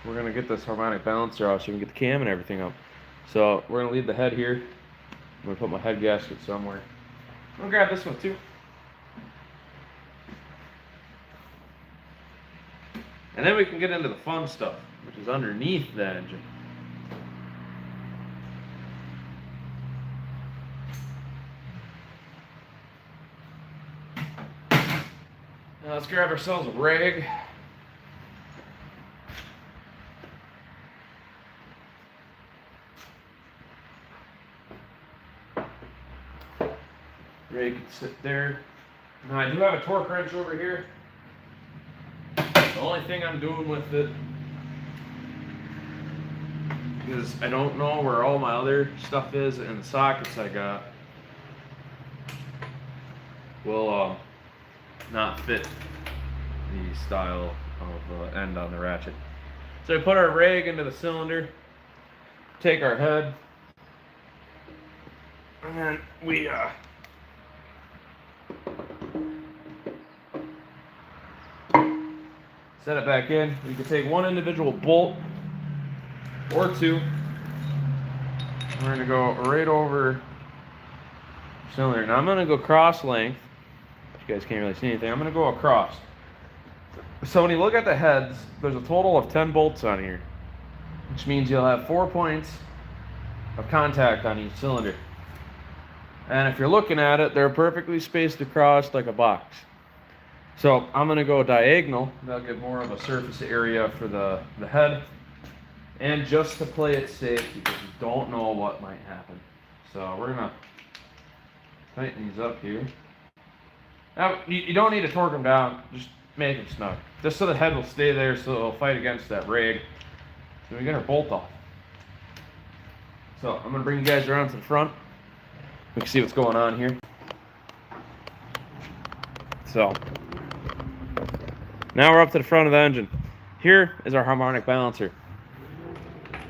get this harmonic balancer off so we can get the cam and everything up. So we're gonna leave the head here. I'm gonna put my head gasket somewhere. I'm gonna grab this one too. And then we can get into the fun stuff, which is underneath the engine. Now let's grab ourselves a rag. Rag can sit there. Now I do have a torque wrench over here. The only thing I'm doing with it is I don't know where all my other stuff is, and the sockets I got will not fit the style of end on the ratchet. So we put our rag into the cylinder, take our head, and then we set it back in. You can take one individual bolt or two. We're going to go right over the cylinder. Now I'm going to go cross length. You guys can't really see anything. I'm going to go across. So when you look at the heads, there's a total of 10 bolts on here, which means you'll have 4 points of contact on each cylinder. And if you're looking at it, they're perfectly spaced across like a box. So I'm going to go diagonal. That'll give more of a surface area for the head. And just to play it safe, because you don't know what might happen. So we're going to tighten these up here. Now, you don't need to torque them down. Just make them snug. Just so the head will stay there, so it'll fight against that rag. So we get our bolt off. So I'm gonna bring you guys around to the front. We can see what's going on here. So now we're up to the front of the engine. Here is our harmonic balancer.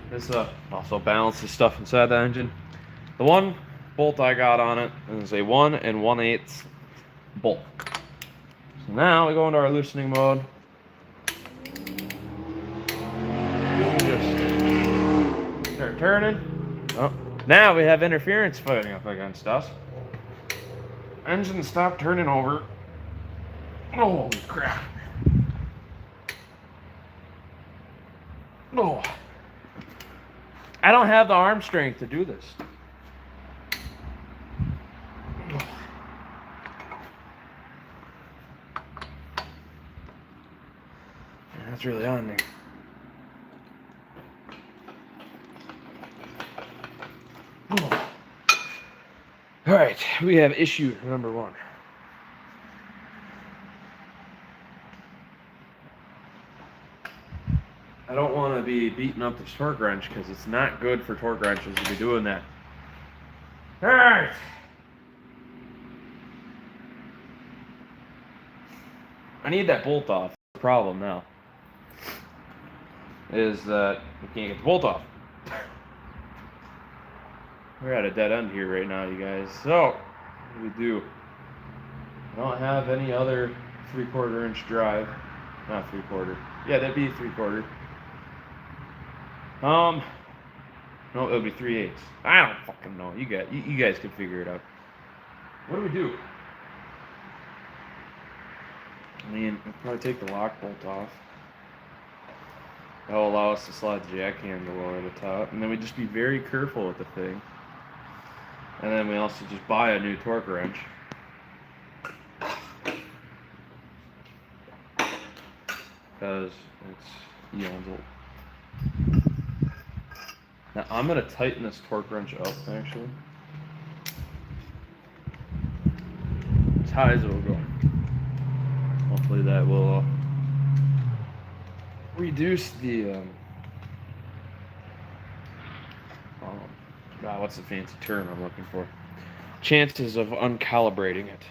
This also balances stuff inside the engine. The one bolt I got on it is a 1 1/8 bolt. So now we go into our loosening mode. Just start turning. Oh, now we have interference fighting up against us. Engine stopped turning over. Holy crap. Oh. I don't have the arm strength to do this. That's really on there. Oh. All right, we have issue number 1. I don't want to be beating up this torque wrench because it's not good for torque wrenches to be doing that. All right. I need that bolt off. The problem now is that we can't get the bolt off. We're at a dead end here right now, you guys. So, what do we do? I don't have any other 3/4 inch drive. Not 3/4. Yeah, that'd be 3/4. No, it would be 3/8. I don't fucking know. You guys can figure it out. What do we do? I mean, we'll probably take the lock bolt off. That'll allow us to slide the jack handle over the top. And then we just be very careful with the thing. And then we also just buy a new torque wrench. Because it's eons old. Now I'm going to tighten this torque wrench up, actually. As high as it will go. Hopefully that will reduce the what's the fancy term I'm looking for? Chances of uncalibrating it.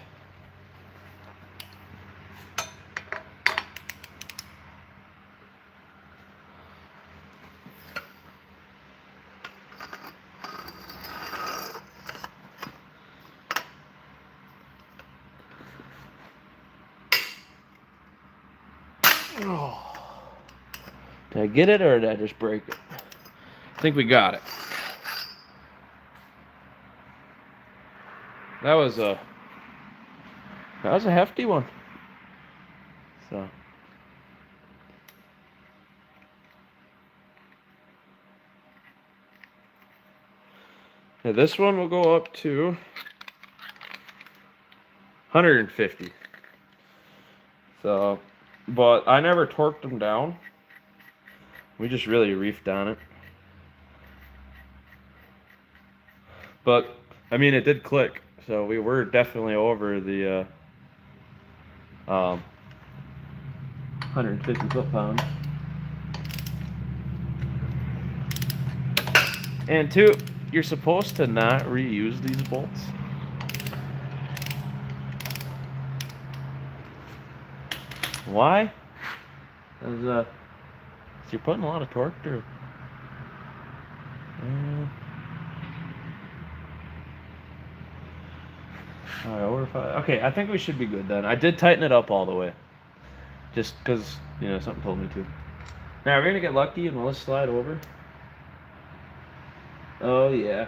Oh. Did I get it or did I just break it? I think we got it. That was a hefty one. So yeah, this one will go up to 150. So, but I never torqued them down. We just really reefed on it. But I mean, it did click. So we were definitely over the 150 foot-pounds. And 2, you're supposed to not reuse these bolts. Why? Because you're putting a lot of torque through. Okay, I think we should be good then. I did tighten it up all the way. Just because, something told me to. Now, we're going to get lucky and we'll just slide over. Oh, yeah.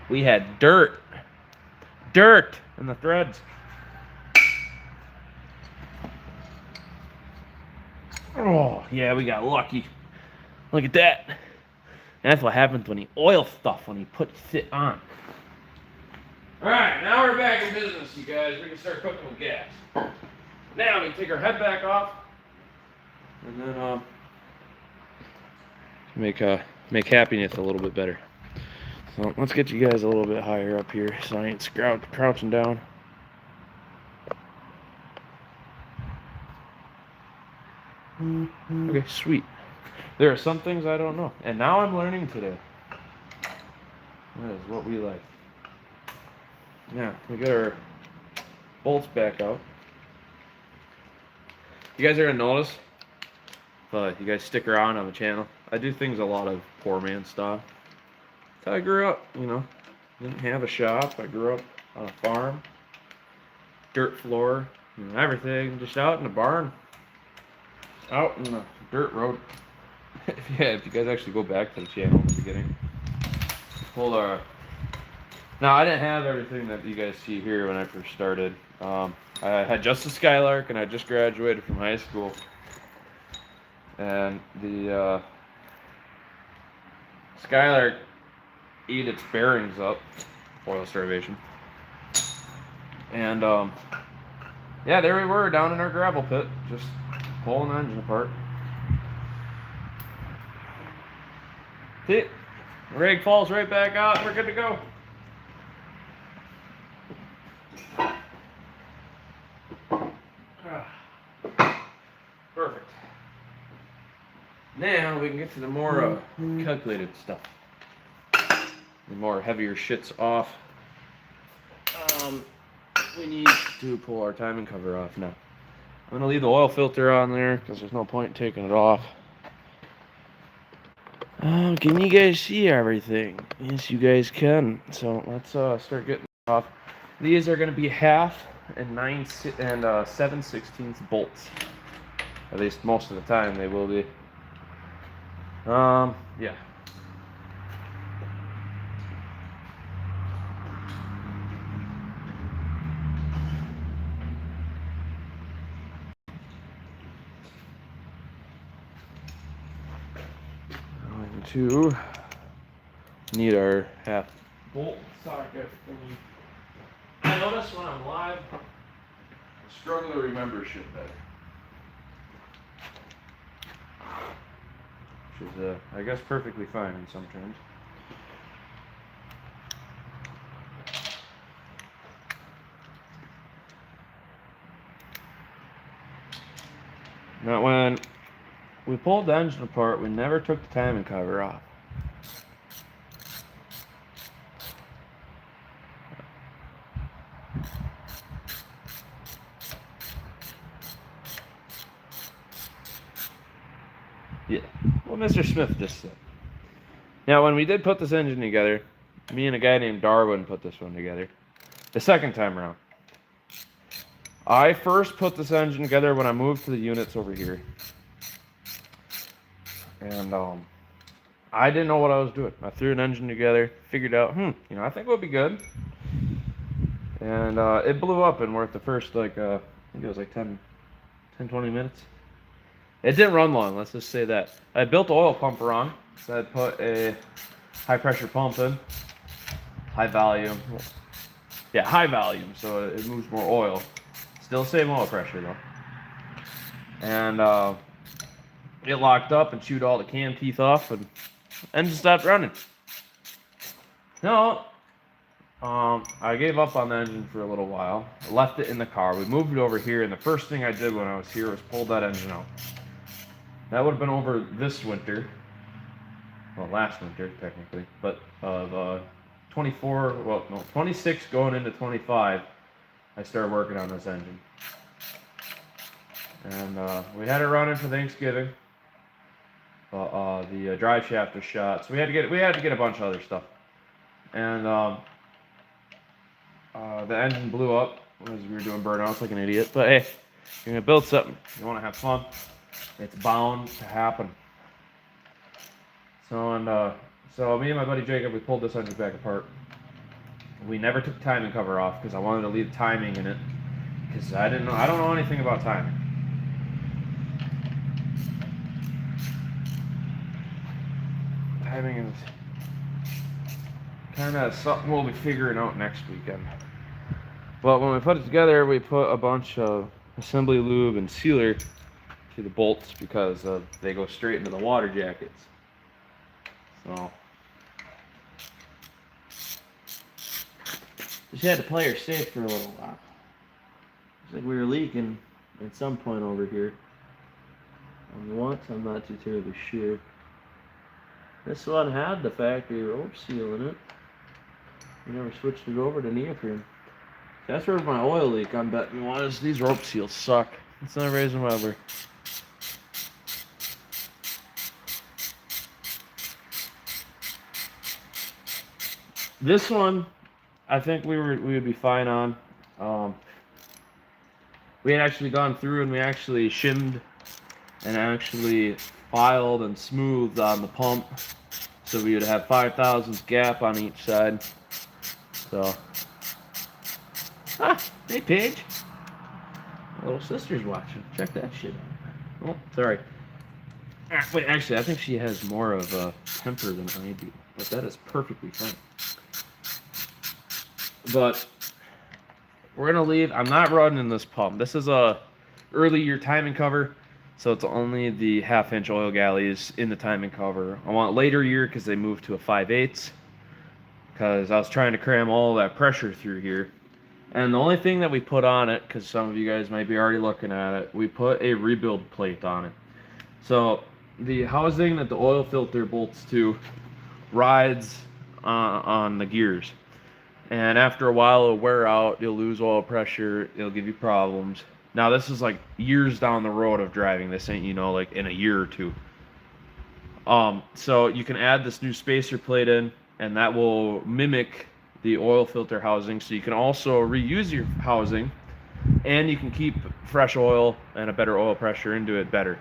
We had dirt. Dirt in the threads. Oh, yeah, we got lucky. Look at that. That's what happens when you oil stuff, when you put it on. Alright, now we're back in business, you guys. We can start cooking with gas. Now we can take our head back off. And then make happiness a little bit better. So let's get you guys a little bit higher up here so I ain't crouching down. Okay, sweet. There are some things I don't know. And now I'm learning today. That is what we like. Now, we get our bolts back out. You guys are gonna notice, if you guys stick around on the channel, I do things a lot of poor man style. That's how I grew up, you know. Didn't have a shop. I grew up on a farm. Dirt floor, you know, everything, just out in the barn. Out in the dirt road. If you guys actually go back to the channel in the beginning. Hold on. Now, I didn't have everything that you guys see here when I first started. I had just a Skylark, and I just graduated from high school. And the Skylark ate its bearings up, oil starvation. And yeah, there we were down in our gravel pit, just pulling the engine apart. See, the rig falls right back out, and we're good to go. Perfect. Now we can get to the more calculated stuff. The more heavier shits off. We need to pull our timing cover off now. I'm going to leave the oil filter on there because there's no point in taking it off. Can you guys see everything? Yes, you guys can. So let's start getting it off. These are going to be 1/2 and 7/16 bolts. At least most of the time they will be. Yeah. Going to need our 1/2 bolt socket. I notice when I'm live, I struggle to remember shit better. Which is, I guess, perfectly fine in some terms. Now, when we pulled the engine apart, we never took the timing cover off. Yeah, well, Mr. Smith just said. Now, when we did put this engine together, me and a guy named Darwin put this one together. The second time around. I first put this engine together when I moved to the units over here. And I didn't know what I was doing. I threw an engine together, figured out, you know, I think it'll be good. And it blew up in worth the first, like, I think it was like 10, 20 minutes. It didn't run long, let's just say that. I built the oil pumper on, so I put a high pressure pump in, high volume. Yeah, high volume, so it moves more oil. Still same oil pressure though. And it locked up and chewed all the cam teeth off, and engine stopped running. No, I gave up on the engine for a little while. I left it in the car. We moved it over here, and the first thing I did when I was here was pull that engine out. That would have been over this winter. Well, last winter, technically. But of 24, well, no, 26 going into 25, I started working on this engine. And we had it running for Thanksgiving. The drive shaft was shot, so we had to get a bunch of other stuff. And the engine blew up as we were doing burnouts like an idiot. But hey, you're gonna build something. You want to have fun. It's bound to happen. So so me and my buddy Jacob, we pulled this engine back apart. We never took the timing cover off because I wanted to leave timing in it because I don't know anything about timing. Timing is kind of something we'll be figuring out next weekend. But when we put it together, we put a bunch of assembly lube and sealer to the bolts because they go straight into the water jackets. So just had to play her safe for a little while. It's like we were leaking at some point over here. And once, I'm not too terribly sure. This one had the factory rope seal in it. We never switched it over to neoprene. That's where my oil leak, I'm betting, was. These rope seals suck. It's not raising Weber. This one, I think we would be fine on. We had actually gone through and we actually shimmed and actually filed and smoothed on the pump, so we would have 5,000 gap on each side. So, hey Paige, my little sister's watching. Check that shit out. Oh, sorry. Wait, actually, I think she has more of a temper than I do, but that is perfectly fine. But we're gonna leave. I'm not running this pump. This is a early year timing cover, so it's only the 1/2-inch oil galleys in the timing cover. I want later year because they moved to a 5/8, because I was trying to cram all that pressure through here. And the only thing that we put on it, because some of you guys might be already looking at it, we put a rebuild plate on it. So the housing that the oil filter bolts to rides on the gears. And after a while it'll wear out, you'll lose oil pressure, it'll give you problems. Now this is like years down the road of driving. This ain't, like in a year or two. So you can add this new spacer plate in, and that will mimic the oil filter housing. So you can also reuse your housing, and you can keep fresh oil and a better oil pressure into it better.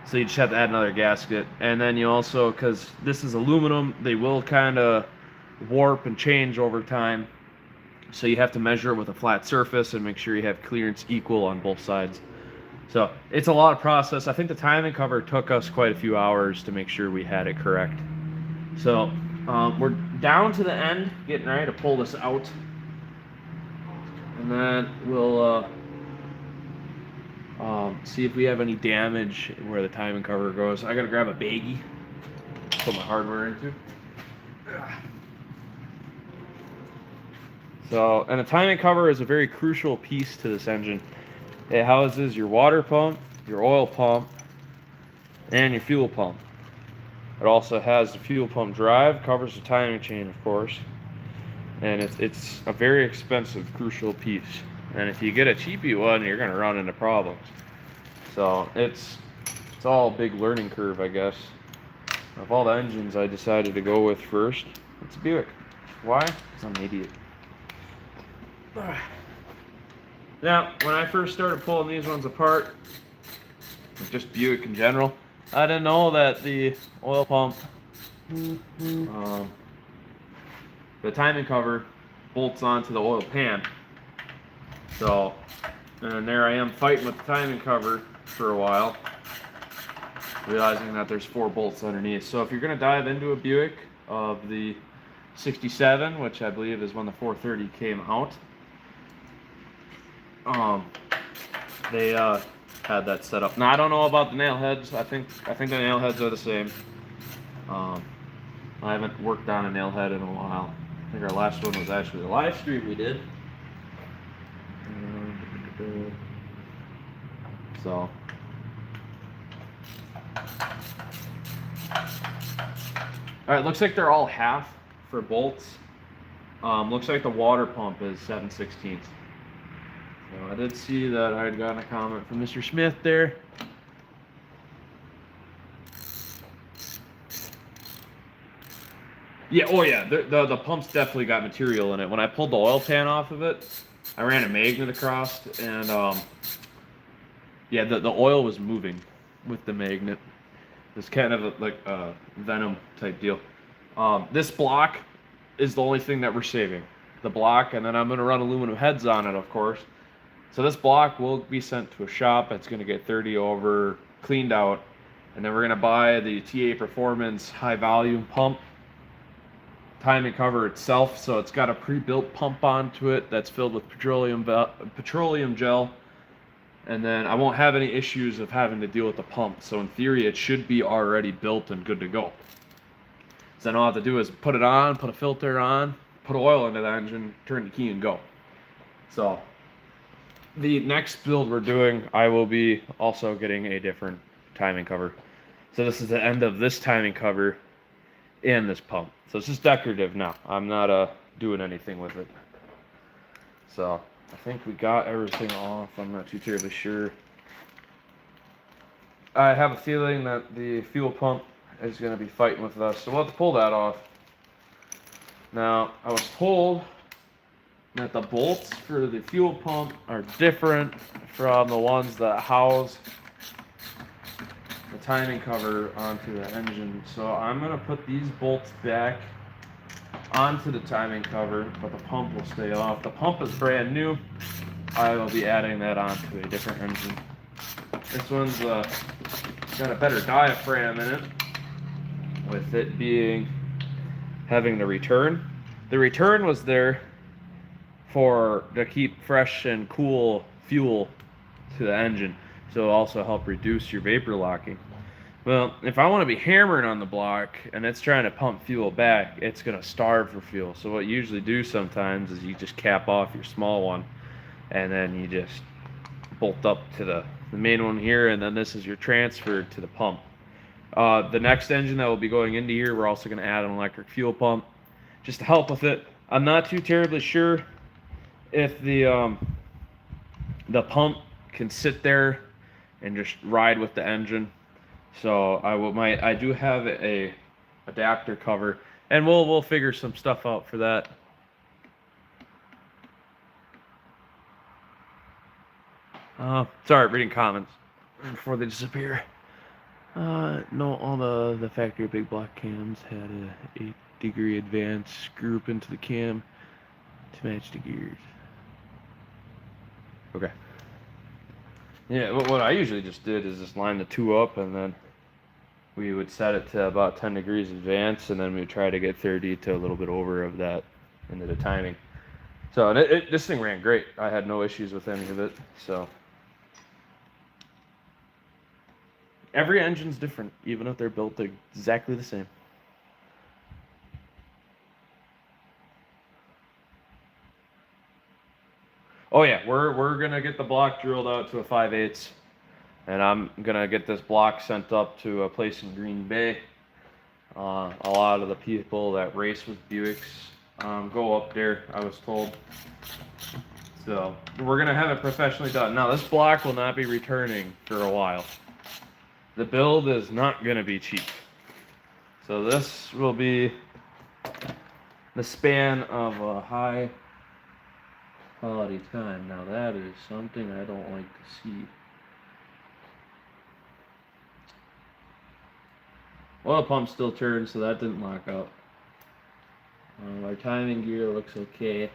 So you just have to add another gasket. And then you also, because this is aluminum, they will kind of warp and change over time. So you have to measure it with a flat surface and make sure you have clearance equal on both sides. So it's a lot of process. I think the timing cover took us quite a few hours to make sure we had it correct. So we're down to the end, getting ready to pull this out. And then we'll see if we have any damage where the timing cover goes. I gotta grab a baggie, put my hardware into. So, and the timing cover is a very crucial piece to this engine. It houses your water pump, your oil pump, and your fuel pump. It also has the fuel pump drive, covers the timing chain, of course, and it's a very expensive, crucial piece. And if you get a cheapy one, you're gonna run into problems. So it's all a big learning curve, I guess. Of all the engines I decided to go with first, it's a Buick. Why? Because I'm an idiot. Now, when I first started pulling these ones apart, just Buick in general, I didn't know that the oil pump, the timing cover bolts onto the oil pan. So, and there I am fighting with the timing cover for a while, realizing that there's 4 bolts underneath. So if you're going to dive into a Buick of the 67, which I believe is when the 430 came out, they had that set up. Now I don't know about the nail heads. I think the nail heads are the same. I haven't worked on a nail head in a while. I think our last one was actually a live stream we did. So alright, looks like they're all half for bolts. Looks like the water pump is 7/16. So I did see that I had gotten a comment from Mr. Smith there. Yeah, oh yeah, the pump's definitely got material in it. When I pulled the oil pan off of it, I ran a magnet across, and yeah, the oil was moving with the magnet. It's kind of like a Venom type deal. This block is the only thing that we're saving. The block, and then I'm going to run aluminum heads on it, of course. So this block will be sent to a shop. It's going to get 30 over, cleaned out, and then we're going to buy the TA Performance high volume pump, timing cover itself. So it's got a pre-built pump onto it that's filled with petroleum gel, and then I won't have any issues of having to deal with the pump. So in theory, it should be already built and good to go. So then all I have to do is put it on, put a filter on, put oil into the engine, turn the key, and go. So the next build we're doing, I will be also getting a different timing cover. So this is the end of this timing cover and this pump. So it's just decorative now. I'm not doing anything with it. So I think we got everything off. I'm not too terribly sure. I have a feeling that the fuel pump is going to be fighting with us, so we'll have to pull that off. Now, I was told that the bolts for the fuel pump are different from the ones that house the timing cover onto the engine. So I'm going to put these bolts back onto the timing cover, but the pump will stay off. The pump is brand new. I will be adding that onto a different engine. This one's got a better diaphragm in it, with it being having the return. The return was there to keep fresh and cool fuel to the engine, so also help reduce your vapor locking. Well, if I want to be hammering on the block and it's trying to pump fuel back, it's going to starve for fuel. So what you usually do sometimes is you just cap off your small one, and then you just bolt up to the main one here, and then this is your transfer to the pump. The next engine that will be going into here, we're also going to add an electric fuel pump just to help with it. I'm not too terribly sure if the pump can sit there and just ride with the engine. So I do have a adapter cover, and we'll figure some stuff out for that. Sorry, reading comments before they disappear. No, all the factory big block cams had a 8-degree advance group into the cam to match the gears. Okay. Yeah, what I usually just did is just line the two up, and then we would set it to about 10 degrees advance, and then we would try to get 30 to a little bit over of that into the timing. So and this thing ran great. I had no issues with any of it. So every engine's different, even if they're built exactly the same. Oh yeah, we're gonna get the block drilled out to a 5/8, and I'm gonna get this block sent up to a place in Green Bay. A lot of the people that race with Buicks go up there, I was told. So we're gonna have it professionally done. Now this block will not be returning for a while. The build is not gonna be cheap. So this will be the span of a high quality time. Now that is something I don't like to see. Oil pump still turns, so that didn't lock up. Our timing gear looks okay.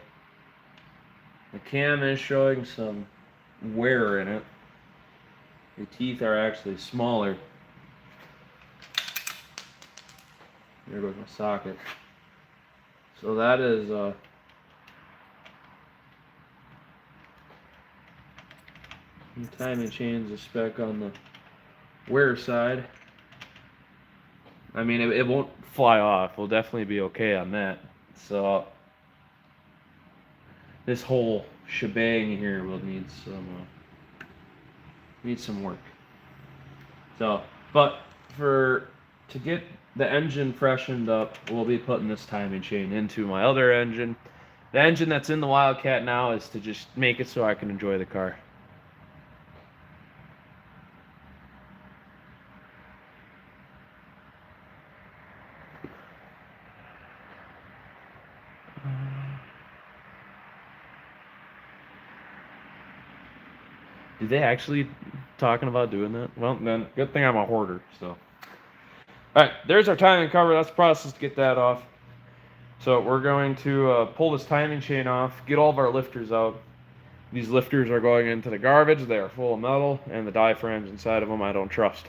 The cam is showing some wear in it. The teeth are actually smaller. There goes my socket. So that is the timing chain's a spec on the wear side. I mean, it won't fly off. We'll definitely be okay on that. So this whole shebang here will need some work. So, but to get the engine freshened up, we'll be putting this timing chain into my other engine. The engine that's in the Wildcat now is to just make it so I can enjoy the car. Did they actually talking about doing that? Well, then good thing I'm a hoarder. So, all right, there's our timing cover. That's the process to get that off. So we're going to pull this timing chain off, get all of our lifters out. These lifters are going into the garbage. They are full of metal, and the diaphragms inside of them I don't trust.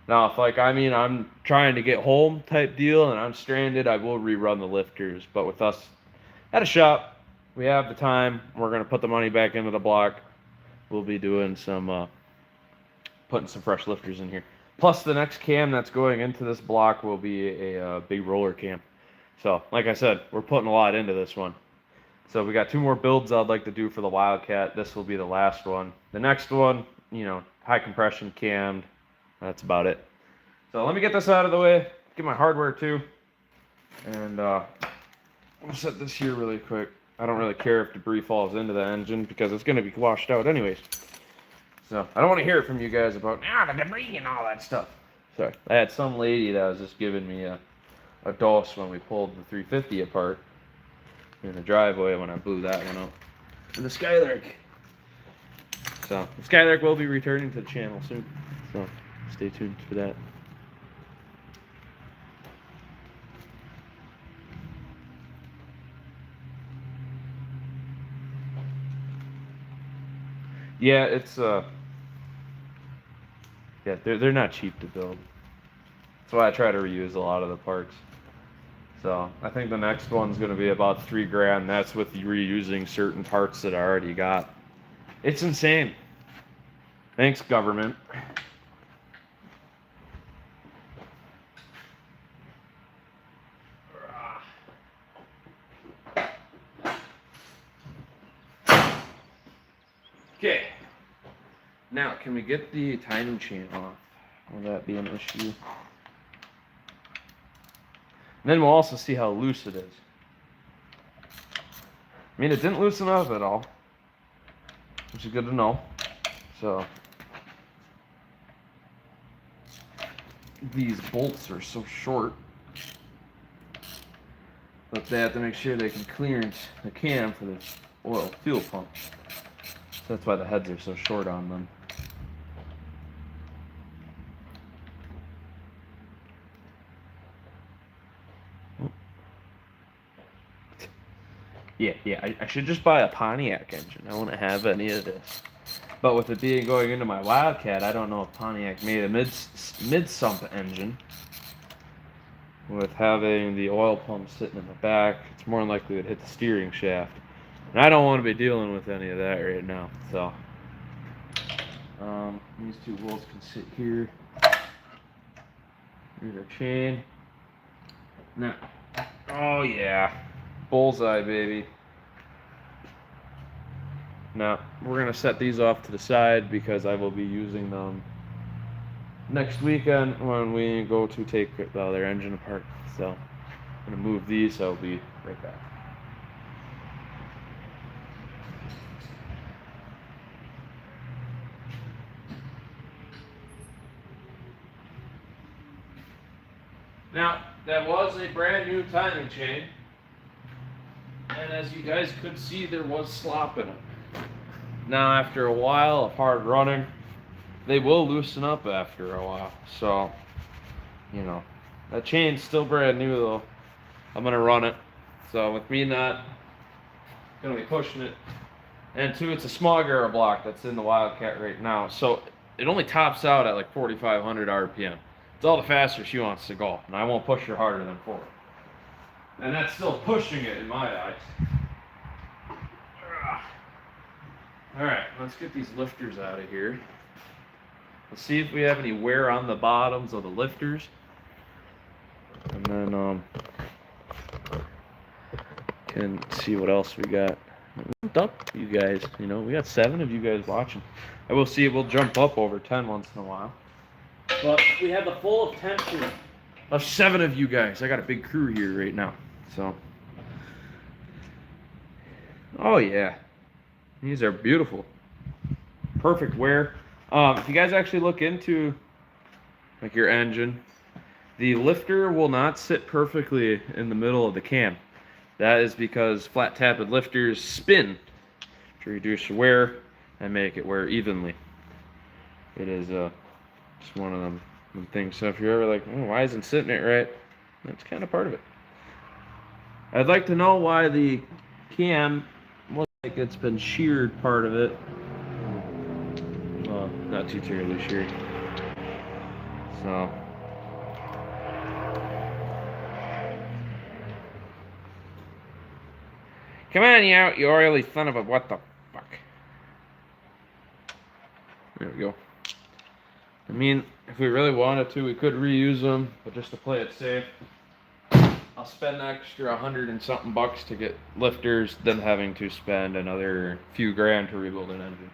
Now, if I'm trying to get home type deal and I'm stranded, I will rerun the lifters. But with us at a shop, we have the time. We're going to put the money back into the block. We'll be doing putting some fresh lifters in here. Plus, the next cam that's going into this block will be a big roller cam. So, like I said, we're putting a lot into this one. So we got 2 more builds I'd like to do for the Wildcat. This will be the last one. The next one, high compression cammed. That's about it. So let me get this out of the way, get my hardware too, and I'll set this here really quick. I don't really care if debris falls into the engine because it's going to be washed out anyways. So I don't want to hear it from you guys about the debris and all that stuff. Sorry. I had some lady that was just giving me a dose when we pulled the 350 apart in the driveway when I blew that one out. And the Skylark. So the Skylark will be returning to the channel soon. So stay tuned for that. Yeah, it's yeah, they're not cheap to build. That's why I try to reuse a lot of the parts. So I think the next one's gonna be about $3 grand. That's with reusing certain parts that I already got. It's insane. Thanks, government. Okay. Now, can we get the timing chain off? Will that be an issue? And then we'll also see how loose it is. I mean, it didn't loosen up at all, which is good to know. So, these bolts are so short, but they have to make sure they can clearance the cam for the oil fuel pump. So that's why the heads are so short on them. Yeah, I should just buy a Pontiac engine. I wouldn't have any of this. But with it being going into my Wildcat, I don't know if Pontiac made a mid-sump engine. With having the oil pump sitting in the back, it's more than likely to hit the steering shaft. And I don't want to be dealing with any of that right now. So, these two wheels can sit here. Here's our chain. Now, oh yeah. Bullseye, baby. Now, we're going to set these off to the side because I will be using them next weekend when we go to take the other engine apart. So, I'm going to move these, so I'll be right back. Now, that was a brand new timing chain. And as you guys could see, there was slop in it. Now, after a while of hard running, they will loosen up after a while. So, you know, that chain's still brand new though. I'm gonna run it. So with me not gonna be pushing it, and two, it's a small gear block that's in the Wildcat right now. So it only tops out at like 4,500 RPM. It's all the faster she wants to go, and I won't push her harder than 4. And that's still pushing it in my eyes. Alright, let's get these lifters out of here. Let's see if we have any wear on the bottoms of the lifters. And then can see what else we got. Jumped up, you guys. You know, we got 7 of you guys watching. I will see, we'll jump up over 10 once in a while. But we have the full attention of 7 of you guys. I got a big crew here right now. So, oh yeah, these are beautiful, perfect wear. If you guys actually look into like your engine, the lifter will not sit perfectly in the middle of the cam. That is because flat tapped lifters spin to reduce wear and make it wear evenly. It is just one of them things. So if you're ever like, oh, why isn't it sitting it right? That's kind of part of it. I'd like to know why the cam looks like it's been sheared part of it. Well, not too terribly sheared. So. Come on, you oily son of a what the fuck. There we go. I mean, if we really wanted to, we could reuse them, but just to play it safe, I'll spend an extra 100 and something bucks to get lifters than having to spend another few grand to rebuild an engine.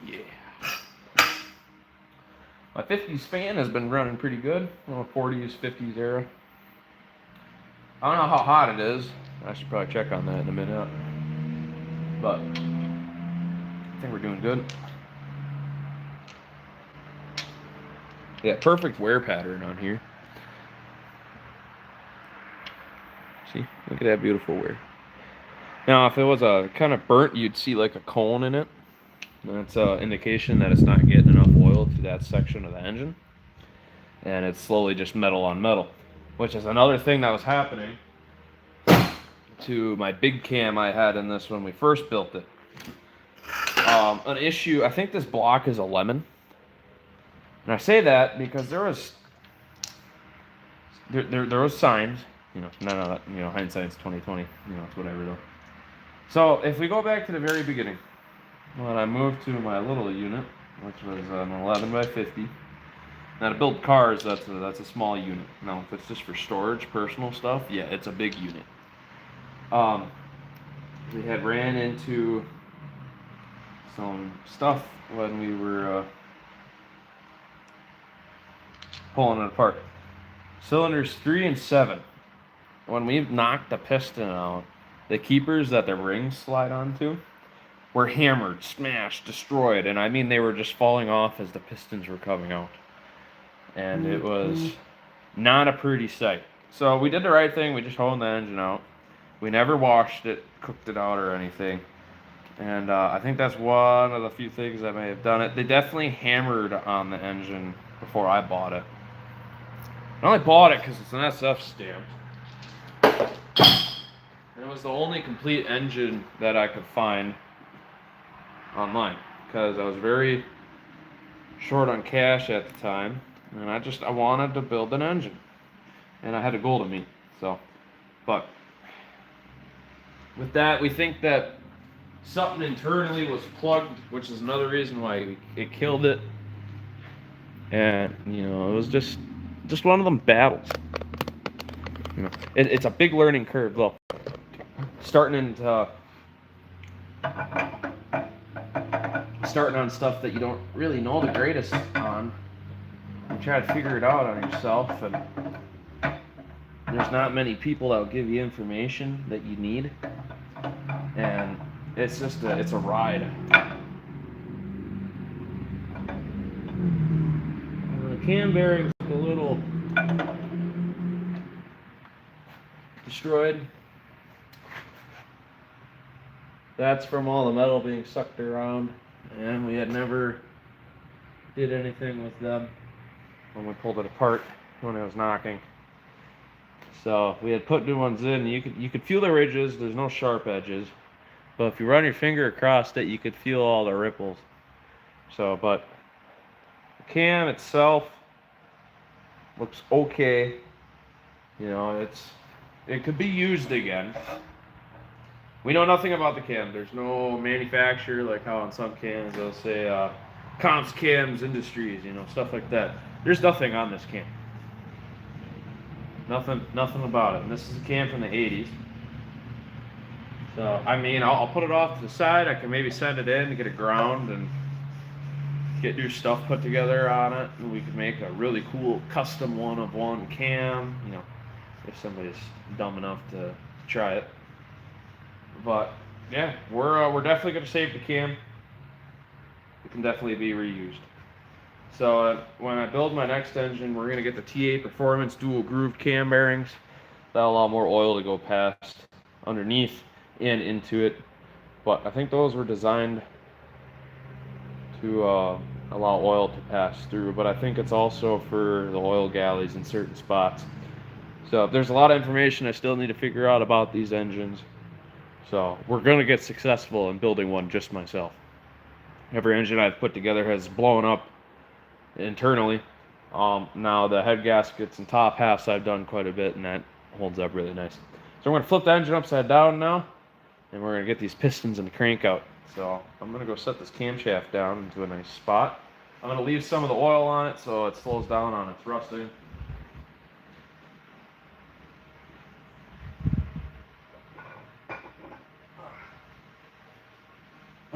Yeah. My 50s fan has been running pretty good. 40s, 50s era. I don't know how hot it is. I should probably check on that in a minute. But I think we're doing good. Yeah, perfect wear pattern on here. See, look at that beautiful wear. Now, if it was a kind of burnt, you'd see like a cone in it. That's an indication that it's not getting enough oil to that section of the engine. And it's slowly just metal on metal, which is another thing that was happening to my big cam I had in this when we first built it. An issue, I think this block is a lemon. And I say that because there was signs, none of that, hindsight's 2020, it's whatever though. So if we go back to the very beginning, when I moved to my little unit, which was an 11 by 50. Now to build cars, that's a small unit. Now if it's just for storage, personal stuff, yeah, it's a big unit. We had ran into some stuff when we were pulling it apart. Cylinders 3 and 7. When we knocked the piston out, the keepers that the rings slide onto were hammered, smashed, destroyed, and I mean they were just falling off as the pistons were coming out. And it was not a pretty sight. So we did the right thing, we just honed the engine out. We never washed it, cooked it out or anything. And I think that's one of the few things that may have done it. They definitely hammered on the engine before I bought it. I only bought it because it's an SF stamp. And it was the only complete engine that I could find online because I was very short on cash at the time. And I wanted to build an engine. And I had a goal to meet. But with that, we think that something internally was plugged, which is another reason why it killed it. And, it was just one of them battles. It's a big learning curve, though. Starting on stuff that you don't really know the greatest on, and try to figure it out on yourself. And there's not many people that will give you information that you need. And it's just it's a ride. The cam bearing's a little destroyed. That's from all the metal being sucked around, and we had never did anything with them when we pulled it apart when it was knocking. So we had put new ones in. You could feel the ridges. There's no sharp edges, but if you run your finger across it, you could feel all the ripples. So, but the cam itself looks okay. It could be used again. We know nothing about the cam. There's no manufacturer, like how on some cams they'll say Comps Cams Industries, stuff like that. There's nothing on this cam. Nothing about it. And this is a cam from the 80s. So, I'll put it off to the side. I can maybe send it in to get it ground and get new stuff put together on it. And we could make a really cool custom one-of-one cam, if somebody's dumb enough to try it. But yeah, we're definitely going to save the cam. It can definitely be reused. So when I build my next engine, we're going to get the TA Performance dual groove cam bearings. That'll allow more oil to go past underneath and into it. But I think those were designed to allow oil to pass through. But I think it's also for the oil galleys in certain spots. So there's a lot of information I still need to figure out about these engines. So we're going to get successful in building one just myself. Every engine I've put together has blown up internally. Now the head gaskets and top halves I've done quite a bit, and that holds up really nice. So we're going to flip the engine upside down now, and we're going to get these pistons and the crank out. So I'm going to go set this camshaft down into a nice spot. I'm going to leave some of the oil on it so it slows down on its rusting.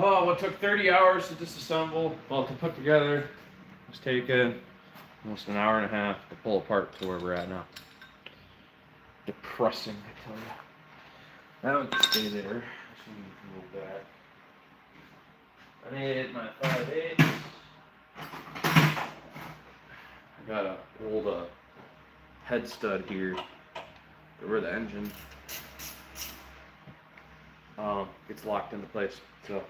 Oh, what took 30 hours to disassemble, well, to put together, was taken Almost an hour and a half to pull apart to where we're at now. Depressing, I tell you. That would stay there. Just need to move back. I need my 5/8. I got a old head stud here where the engine gets locked into place. So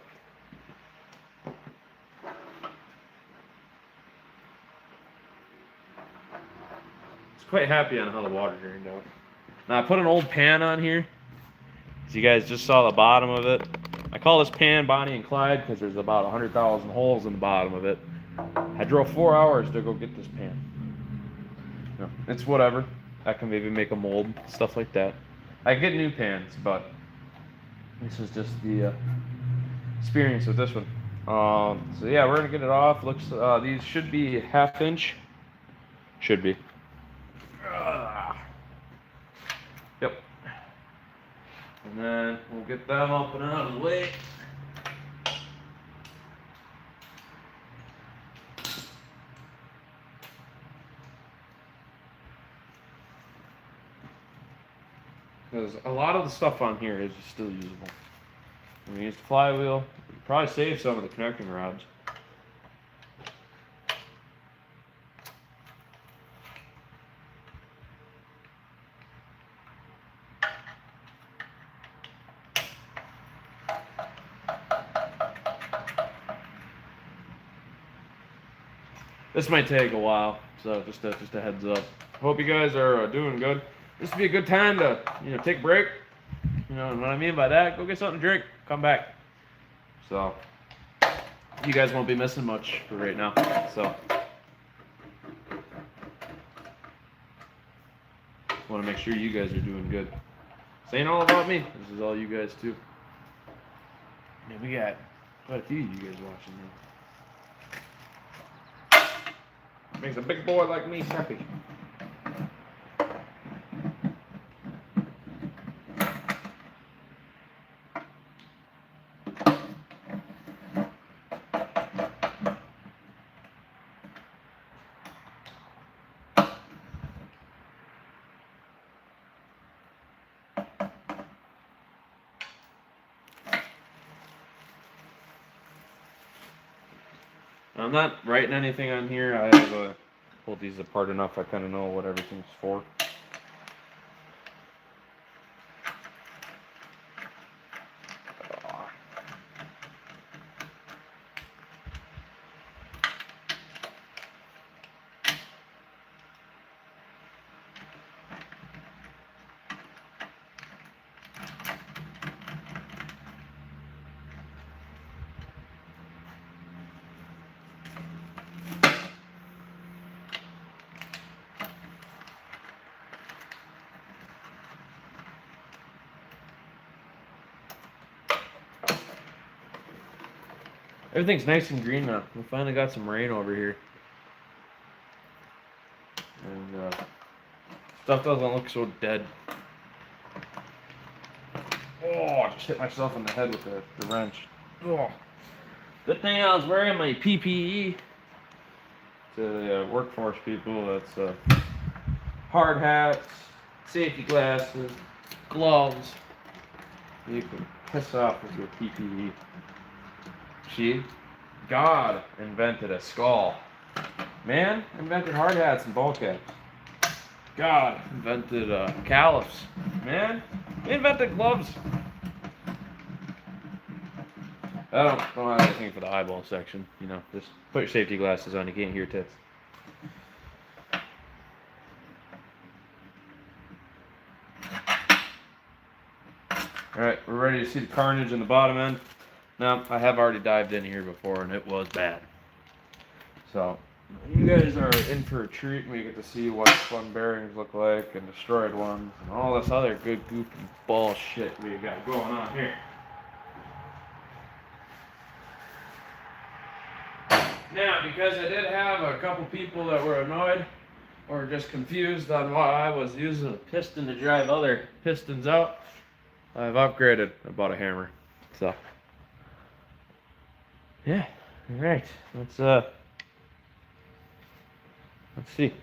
it's quite happy on how the water turned out. Now I put an old pan on here. So you guys just saw the bottom of it. I call this pan Bonnie and Clyde because there's about 100,000 holes in the bottom of it. I drove 4 hours to go get this pan. No, it's whatever. I can maybe make a mold, stuff like that. I get new pans, but this is just the experience with this one. So yeah, we're gonna get it off. Looks these should be 1/2 inch. Should be. Yep. And then we'll get them up and out of the way. Because a lot of the stuff on here is still usable. We used the flywheel. We could probably save some of the connecting rods. This might take a while, so just a heads up. Hope you guys are doing good. This would be a good time to take a break. You know what I mean by that? Go get something to drink, come back. So you guys won't be missing much for right now. So want to make sure you guys are doing good. This ain't all about me. This is all you guys too. Man, we got quite a few of you guys watching now. Makes a big boy like me happy. I'm not writing anything on here. I have pulled these apart enough. I kind of know what everything's for. Everything's nice and green now. We finally got some rain over here. And stuff doesn't look so dead. Oh, I just hit myself in the head with the wrench. Oh. Good thing I was wearing my PPE. To the workforce people, that's hard hats, safety glasses, gloves. You can piss off with your PPE. See? God invented a skull. Man invented hard hats and ball caps. God invented caliphs. Man, he invented gloves. I don't have anything for the eyeball section. Just put your safety glasses on. You can't hear tits. Alright, we're ready to see the carnage in the bottom end. Now, I have already dived in here before, and it was bad. So, you guys are in for a treat when you get to see what spun bearings look like, and destroyed ones, and all this other good goofy bullshit we got going on here. Now, because I did have a couple people that were annoyed, or just confused on why I was using a piston to drive other pistons out, I've upgraded. I bought a hammer. So, yeah, alright, let's Let's see.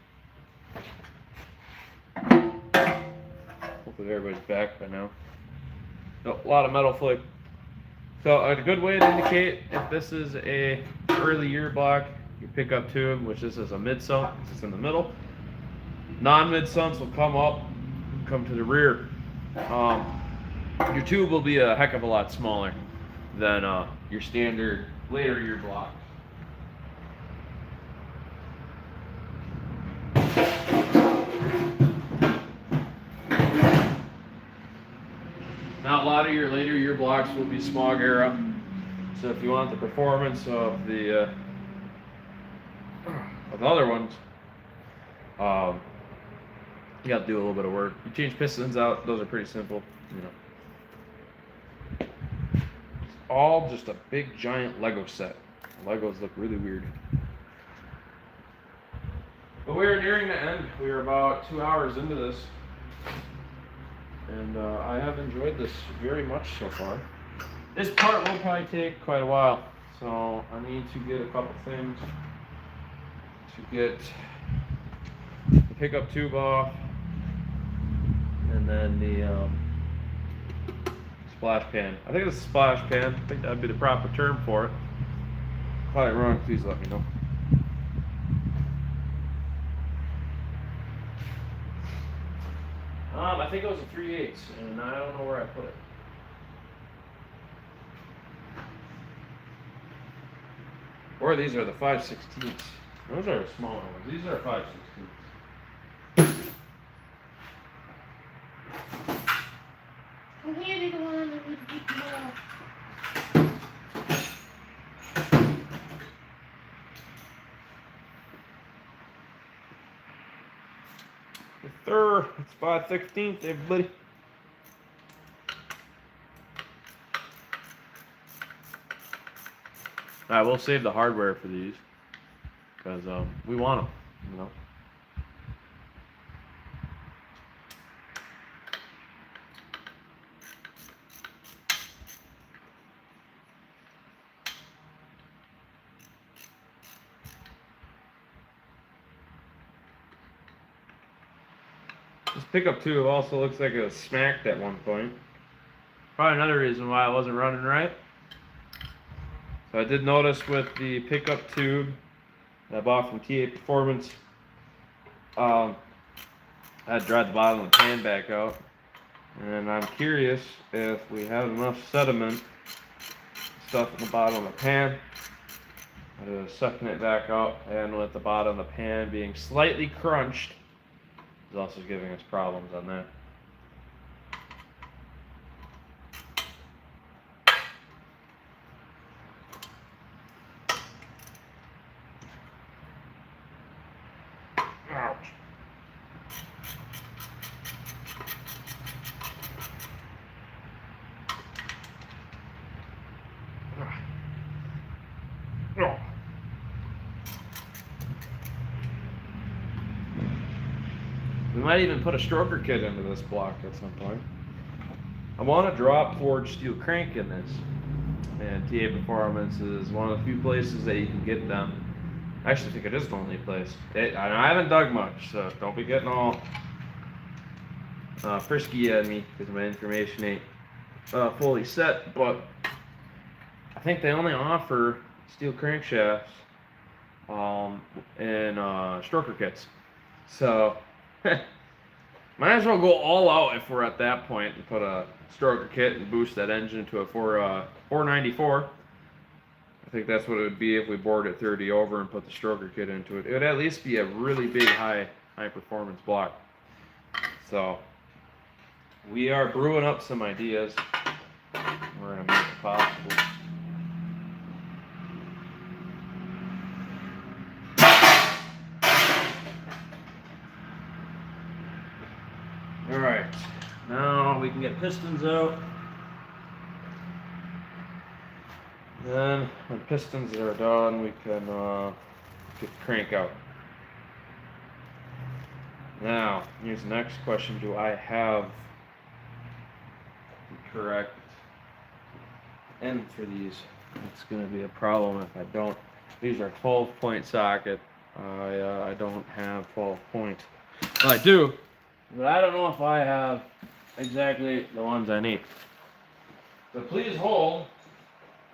Hopefully everybody's back by now. A lot of metal flake. So a good way to indicate if this is a early year block, your pickup tube, which this is a mid sump, it's in the middle. Non-mid sumps will come up, come to the rear. Your tube will be a heck of a lot smaller than your standard later year block. Now a lot of your later year blocks will be smog era. So if you want the performance of the other ones, you got to do a little bit of work. You change pistons out; those are pretty simple. You know, it's all just a big giant Lego set. Legos look really weird. But we are nearing the end. We are about 2 hours into this, and I have enjoyed this very much so far. This part will probably take quite a while, so I need to get a couple things to get the pickup tube off, and then the splash pan. I think it's a splash pan. I think that'd be the proper term for it. Probably wrong, please let me know. I think it was a 3/8, and I don't know where I put it. Or these are the 5/16. Those are smaller ones. These are 5/16. Well, hand me the one that would be more. Third, it's 5/16, everybody. Alright, we'll save the hardware for these, because we want them, you know. This pickup tube also looks like it was smacked at one point. Probably another reason why it wasn't running right. So I did notice with the pickup tube that I bought from TA Performance, I had dried the bottom of the pan back out, and I'm curious if we have enough sediment stuff in the bottom of the pan. I was sucking it back up, and with the bottom of the pan being slightly crunched, is also giving us problems on that. Ouch. Oh. We might even put a stroker kit into this block at some point. I want a drop forged steel crank in this, and TA Performance is one of the few places that you can get them. I actually think it is the only place. I haven't dug much, so don't be getting all frisky at me because my information ain't fully set, but I think they only offer steel crankshafts and stroker kits. So might as well go all out if we're at that point and put a stroker kit and boost that engine to a 494. I think that's what it would be if we bored it 30 over and put the stroker kit into it. It would at least be a really big high performance block. So we are brewing up some ideas. We're gonna make it possible. All right, now we can get pistons out. Then when pistons are done, we can get the crank out. Now, here's the next question. Do I have the correct end for these? It's going to be a problem if I don't. These are 12-point socket. I don't have 12 point. Well, I do, but I don't know if I have exactly the ones I need. So please hold.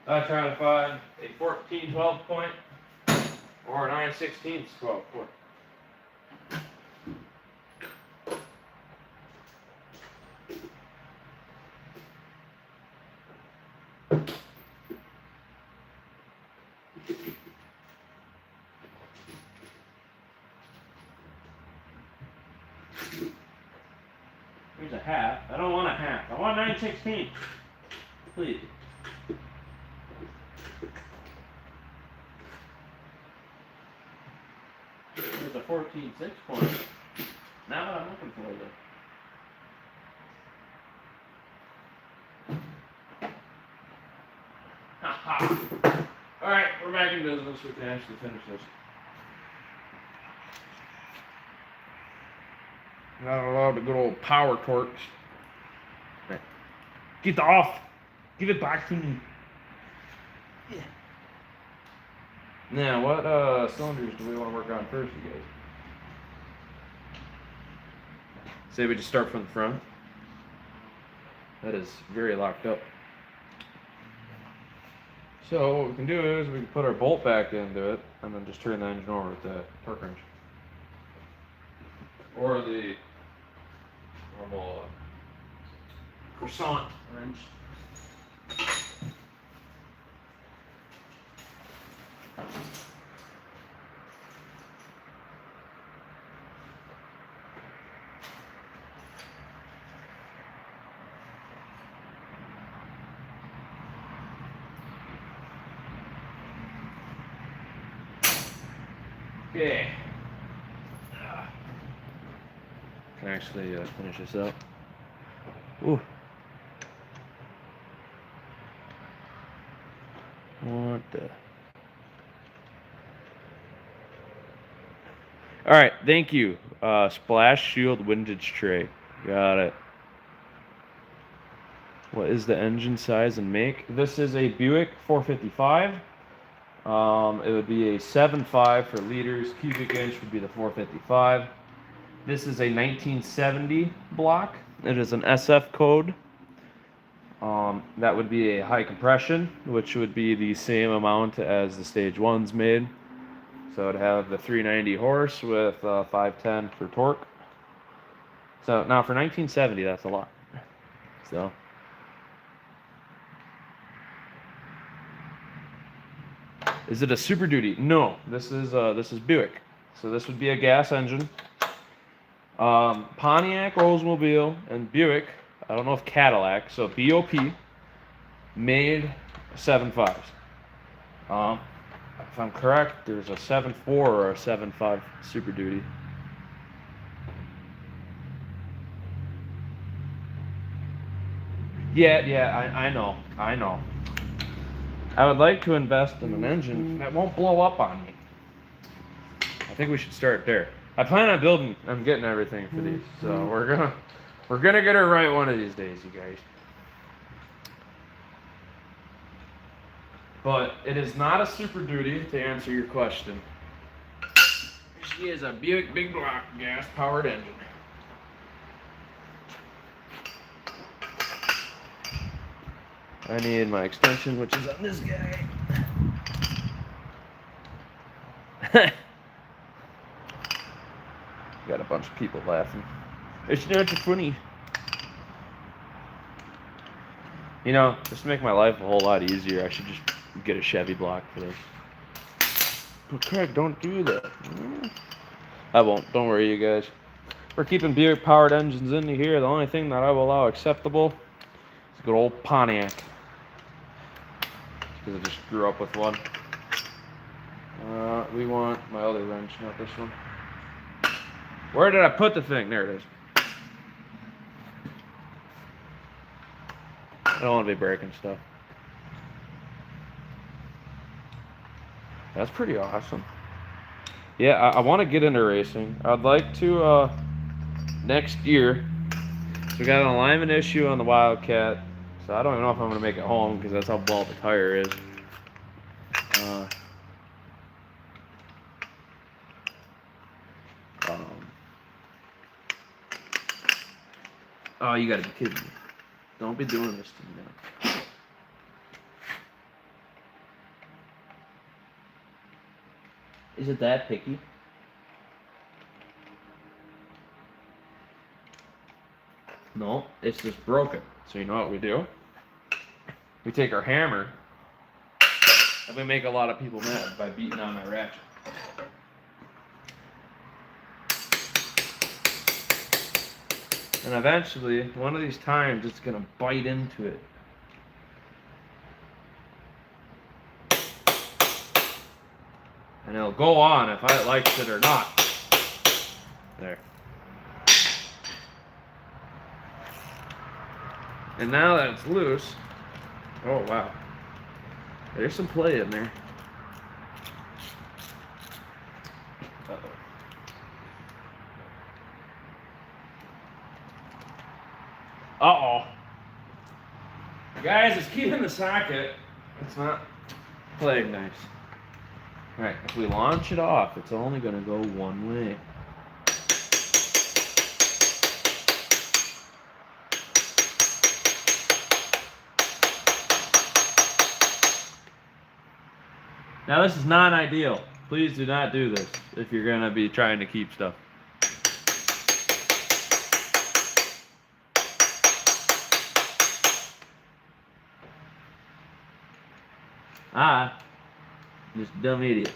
I try to find a 14 12 point or a 9/16 12 point. Here's a half. I don't want a half. I want 9/16. Please. There's a 14/6 point. Now what I'm looking for though. Alright, we're back in business. We can actually finish this. Not allowed the good old power torques. Right. Get off! Give it back to me. Yeah. Now, what cylinders do we want to work on first, you guys? Say we just start from the front. That is very locked up. So what we can do is we can put our bolt back into it and then just turn the engine over with the torque wrench. Or the normal croissant wrench. Okay. Can actually finish this up. Ooh. What the? All right, thank you. Splash Shield windage tray. Got it. What is the engine size and make? This is a Buick 455. It would be a 7.5 for liters. Cubic inch would be the 455. This is a 1970 block. It is an SF code. That would be a high compression, which would be the same amount as the Stage 1's made. So it'd have the 390 horse with 510 for torque. So now for 1970, that's a lot. So. Is it a Super Duty? No, this is Buick. So this would be a gas engine. Pontiac, Oldsmobile, and Buick. I don't know if Cadillac. So BOP made 7.5s. If I'm correct, there's a 7.4 or a 7.5 Super Duty. Yeah, I know. I would like to invest in an engine that won't blow up on me. I think we should start there. I plan on building. I'm getting everything for these, so we're gonna get it right one of these days, you guys. But it is not a Super Duty, to answer your question. She is a Buick big block gas-powered engine. I need my extension, which is on this guy. Got a bunch of people laughing. It's not funny. You know, just to make my life a whole lot easier, I should just get a Chevy block for this. But Craig, don't do that. I won't. Don't worry, you guys. We're keeping Buick powered engines into here. The only thing that I will allow acceptable is a good old Pontiac. Because I just grew up with one. We want my other wrench, not this one. Where did I put the thing? There it is. I don't want to be breaking stuff. That's pretty awesome. Yeah, I want to get into racing. I'd like to next year. So we got an alignment issue on the Wildcat. So I don't even know if I'm going to make it home because that's how bald the tire is. Oh, you gotta be kidding me. Don't be doing this to me now. Is it that picky? No, it's just broken. So you know what we do? We take our hammer and we make a lot of people mad by beating on my ratchet. And eventually, one of these times, it's gonna bite into it. And it'll go on if I likes it or not. There. And now that it's loose, oh wow, there's some play in there. Uh-oh. Uh-oh. Guys, it's keeping the socket. It's not playing nice. Alright, if we launch it off, it's only going to go one way. Now this is not ideal. Please do not do this if you're going to be trying to keep stuff. Just a dumb idiot.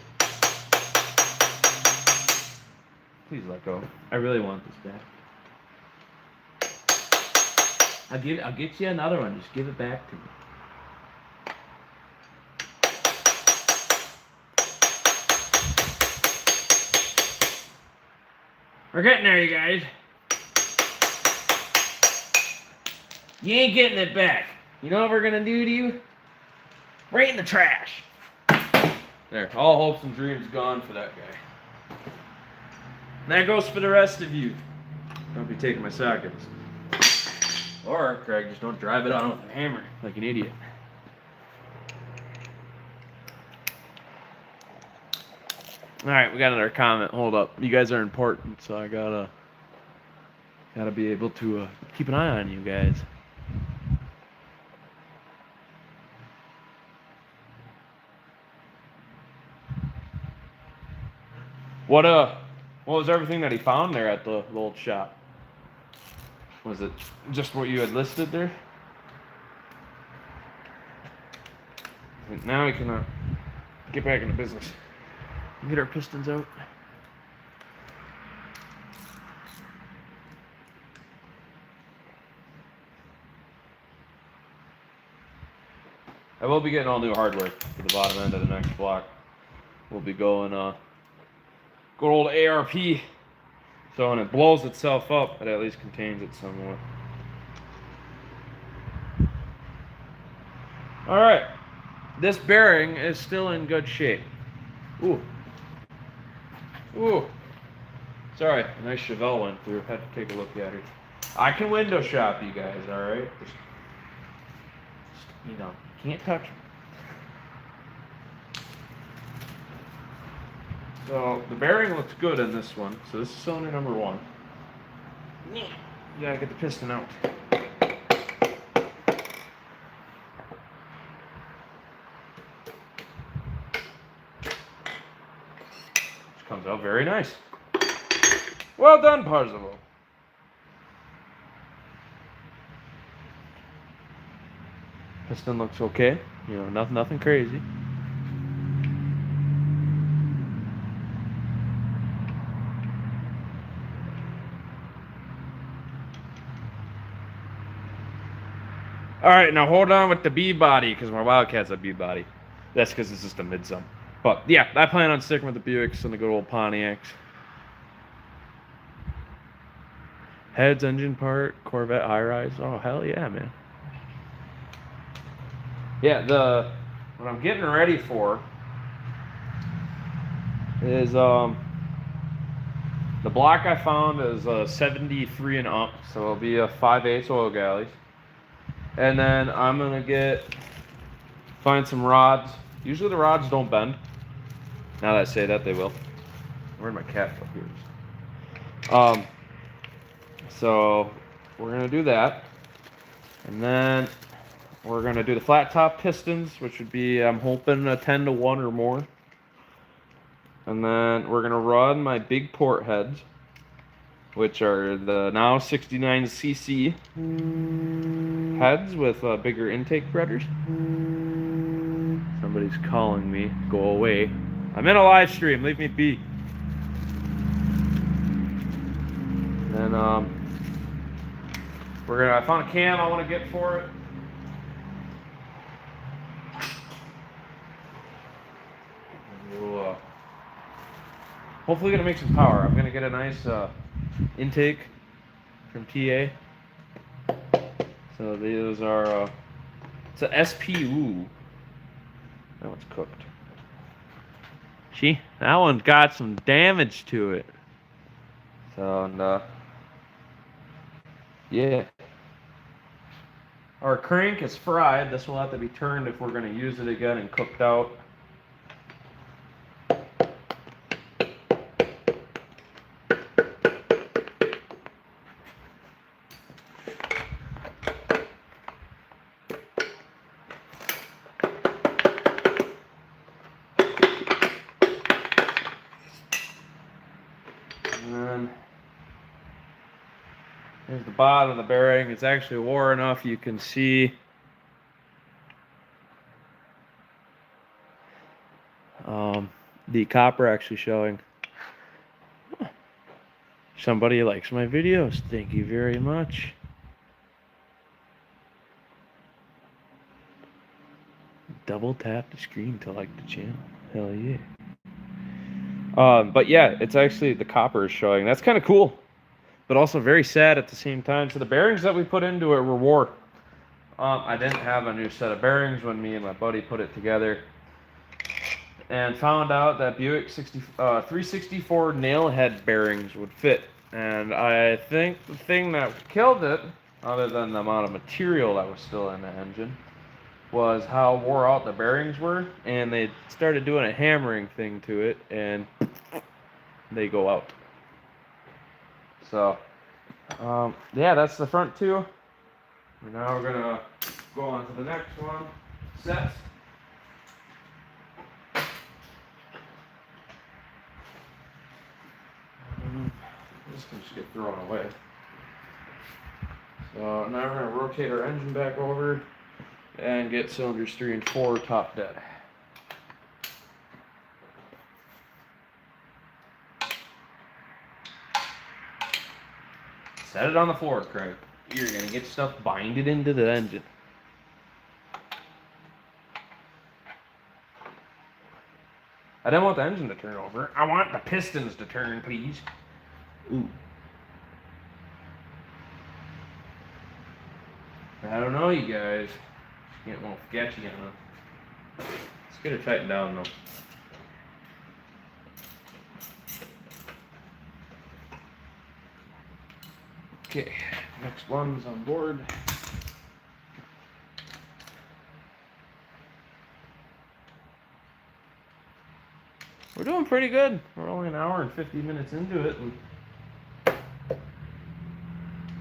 Please let go. I really want this back. I'll get you another one. Just give it back to me. We're getting there, you guys. You ain't getting it back. You know what we're gonna do to you? Right in the trash. There, all hopes and dreams gone for that guy. And that goes for the rest of you. Don't be taking my sockets. Or, Craig, just don't drive it on with a hammer like an idiot. Alright, we got another comment. Hold up. You guys are important, so I gotta be able to keep an eye on you guys. What was everything that he found there at the old shop? Was it just what you had listed there? And now we can get back into business. Get our pistons out. I will be getting all new hardware for the bottom end of the next block. We'll be going good old ARP. So when it blows itself up, it at least contains it somewhat. Alright. This bearing is still in good shape. Ooh. Ooh. Sorry, a nice Chevelle went through. Had to take a look at it. I can window shop you guys, alright? Just, you know, can't touch me. So the bearing looks good in this one. So this is cylinder number 1. You gotta get the piston out. Which comes out very nice. Well done, Parzival. Piston looks okay. You know, nothing crazy. All right, now hold on with the B body because my Wildcat's a B body. That's because it's just a midsum. But yeah, I plan on sticking with the Buicks and the good old Pontiacs. Heads, engine part, Corvette high rise. Oh hell yeah, man. Yeah, what I'm getting ready for is the block I found is 73 and up, so it'll be a 5/8 oil galleys. And then I'm gonna find some rods. Usually the rods don't bend. Now that I say that, they will. Where'd my cat go? Here it is. So we're gonna do that, and then we're gonna do the flat top pistons, which would be, I'm hoping, a 10-to-1 or more. And then we're gonna run my big port heads, which are the now 69cc heads with bigger intake threaders. Somebody's calling me. Go away. I'm in a live stream. Leave me be. And I found a cam I want to get for it. We'll, hopefully gonna make some power. I'm gonna get a nice intake from TA. So these are it's a SPU. That one's cooked. See, that one's got some damage to it. So and yeah. Our crank is fried. This will have to be turned if we're gonna use it again and cooked out. And then here's the bottom of the bearing. It's actually wore enough you can see the copper actually showing. Somebody likes my videos. Thank you very much. Double tap the screen to like the channel. Hell yeah. But yeah, it's actually the copper is showing. That's kind of cool, but also very sad at the same time. So the bearings that we put into it were wore. I didn't have a new set of bearings when me and my buddy put it together, and found out that Buick 364 nail head bearings would fit. And I think the thing that killed it, other than the amount of material that was still in the engine, was how wore out the bearings were. And they started doing a hammering thing to it, and they go out. So, yeah, that's the front two. And now we're gonna go on to the next one. Sets. This can just get thrown away. So now we're gonna rotate our engine back over and get cylinders 3 and 4 top dead. Set it on the floor, Craig. You're gonna get stuff binded into the engine. I don't want the engine to turn over. I want the pistons to turn, please. Ooh. I don't know, you guys. Getting a little sketchy on it. Let's get it tightened down, though. Okay, next one's on board. We're doing pretty good. We're only an hour and 50 minutes into it. And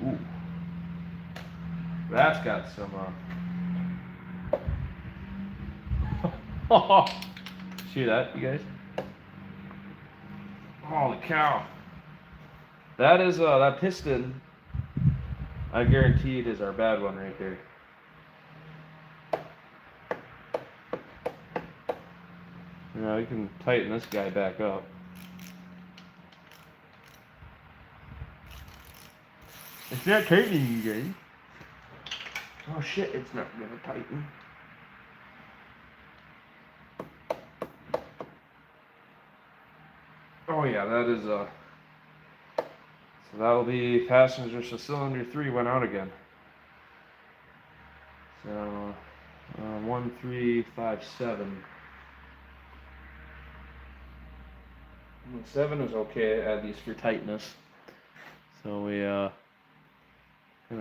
ooh, that's got some. See that, you guys? Holy cow! That is that piston. I guarantee it is our bad one right there. Now we can tighten this guy back up. It's not tightening, you guys. Oh shit, it's not gonna tighten. Oh yeah, that is so that'll be passenger, so cylinder 3 went out again. So 1357. 7 is okay, at least for tightness. So we gonna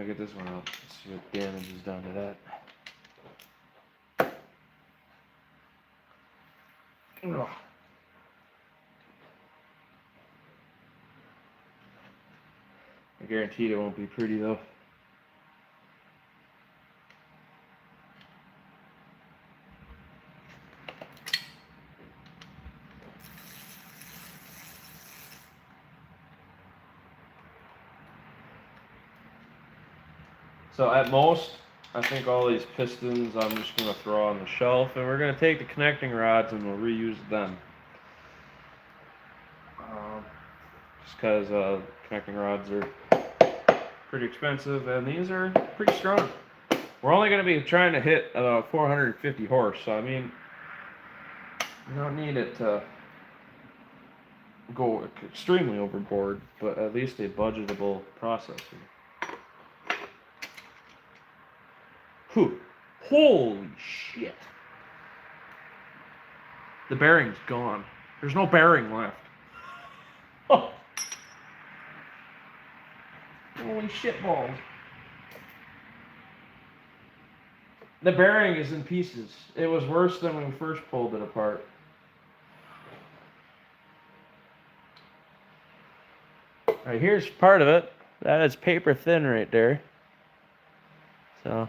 get this one out. Let's see what damage is done to that. Ugh. I guarantee it won't be pretty though. So at most, I think all these pistons I'm just going to throw on the shelf, and we're going to take the connecting rods and we'll reuse them. Just because connecting rods are pretty expensive, and these are pretty strong. We're only going to be trying to hit 450 horse, so I mean, you don't need it to go extremely overboard, but at least a budgetable processor. Whew. Holy shit. The bearing's gone. There's no bearing left. Oh. Holy shit balls. The bearing is in pieces. It was worse than when we first pulled it apart. Alright, here's part of it. That is paper thin right there. So.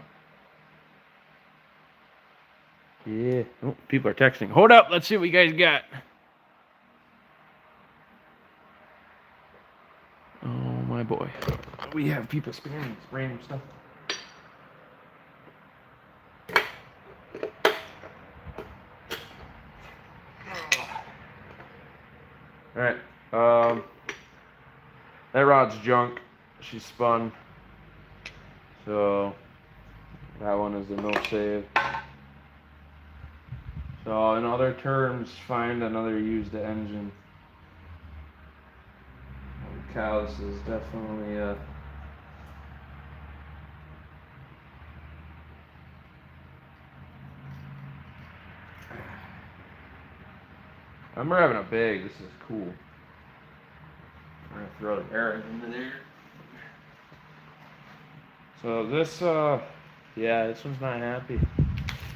Yeah. Oh, people are texting. Hold up. Let's see what you guys got. Oh, my boy. We have people spamming random stuff. Alright. That rod's junk. She's spun. So, that one is a no save. So, in other terms, find another used engine. Cow, this is definitely I'm having a bag. This is cool. I'm gonna throw the bearing into there. So this, yeah, this one's not happy.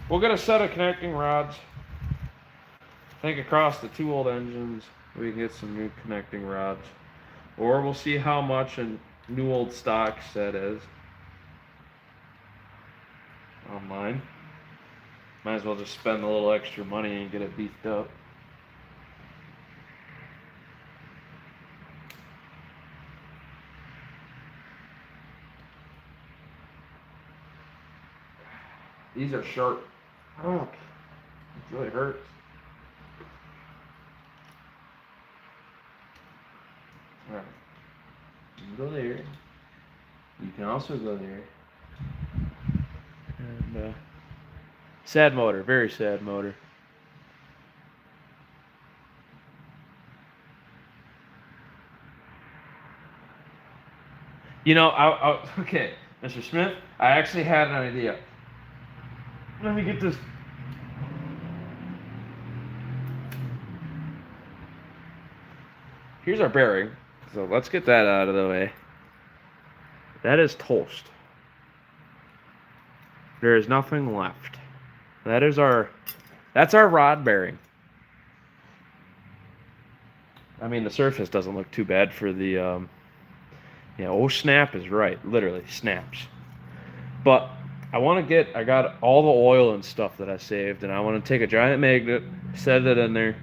We'll get a set of connecting rods. I think across the two old engines, we can get some new connecting rods. Or we'll see how much a new old stock set is online. Might as well just spend a little extra money and get it beefed up. These are sharp. Oh, it really hurts. Alright. You can go there. You can also go there. And, sad motor. Very sad motor. You know, okay, Mr. Smith, I actually had an idea. Let me get this. Here's our bearing. So let's get that out of the way. That is toast. There is nothing left. That's our rod bearing. I mean, the surface doesn't look too bad for the, yeah, oh, snap is right. Literally, snaps. But I got all the oil and stuff that I saved, and I want to take a giant magnet, set it in there,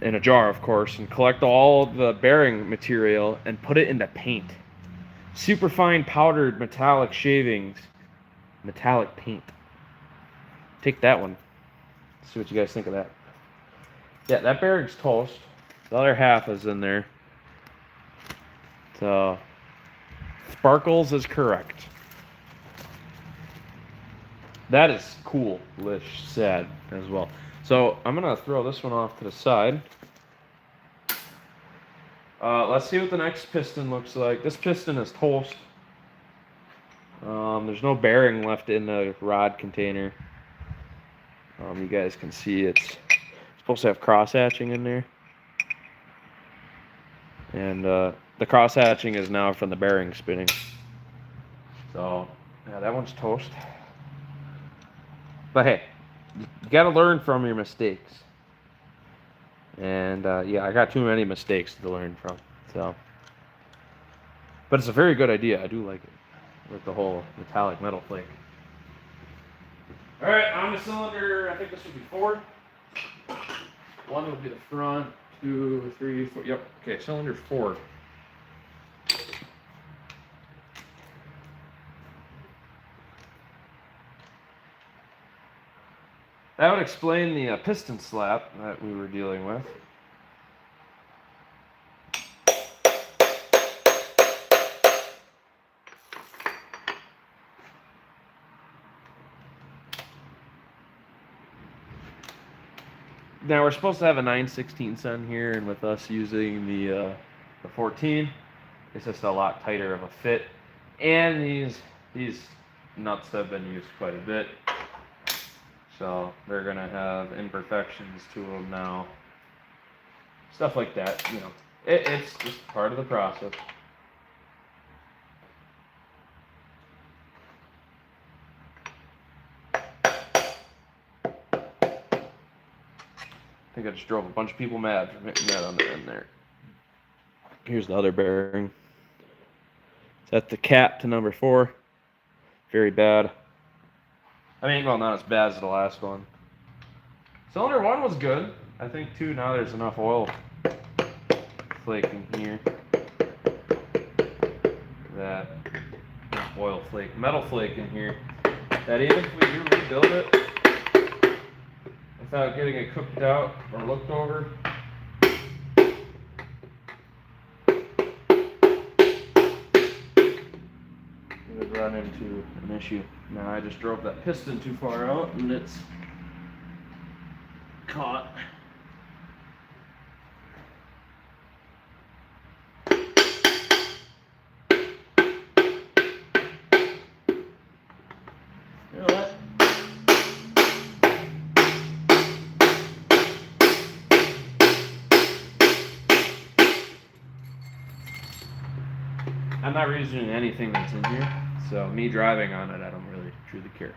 in a jar, of course, and collect all the bearing material and put it into paint. Super fine powdered metallic shavings, metallic paint. Take that one. See what you guys think of that. Yeah, that bearing's toast. The other half is in there. So, Sparkles is correct. That is cool-ish, sad as well. So I'm gonna throw this one off to the side. Let's see what the next piston looks like. This piston is toast. There's no bearing left in the rod container. You guys can see it's supposed to have cross hatching in there. And the cross hatching is now from the bearing spinning. So, yeah, that one's toast. But hey, you gotta learn from your mistakes. And yeah, I got too many mistakes to learn from. So, but it's a very good idea. I do like it with the whole metallic metal flake. All right, on the cylinder, I think this would be 4. 1 would be the front. 2, 3, 4. Yep. Okay, cylinder 4. that would explain the piston slap that we were dealing with. Now we're supposed to have a 9/16 on here, and with us using the 14, it's just a lot tighter of a fit. And these nuts have been used quite a bit, so they're gonna have imperfections to them now. Stuff like that, you know. It's just part of the process. I think I just drove a bunch of people mad for hitting that on the end there. Here's the other bearing. That's the cap to number 4. Very bad. I mean, well, not as bad as the last one. Cylinder 1 was good. I think 2, now there's enough oil flake in here. That oil flake, metal flake in here. That even if we do rebuild it, without getting it cooked out or looked over, we would run into an issue. Now I just drove that piston too far out and it's caught. You know what? I'm not reusing anything that's in here, so me driving on it, I don't really truly care.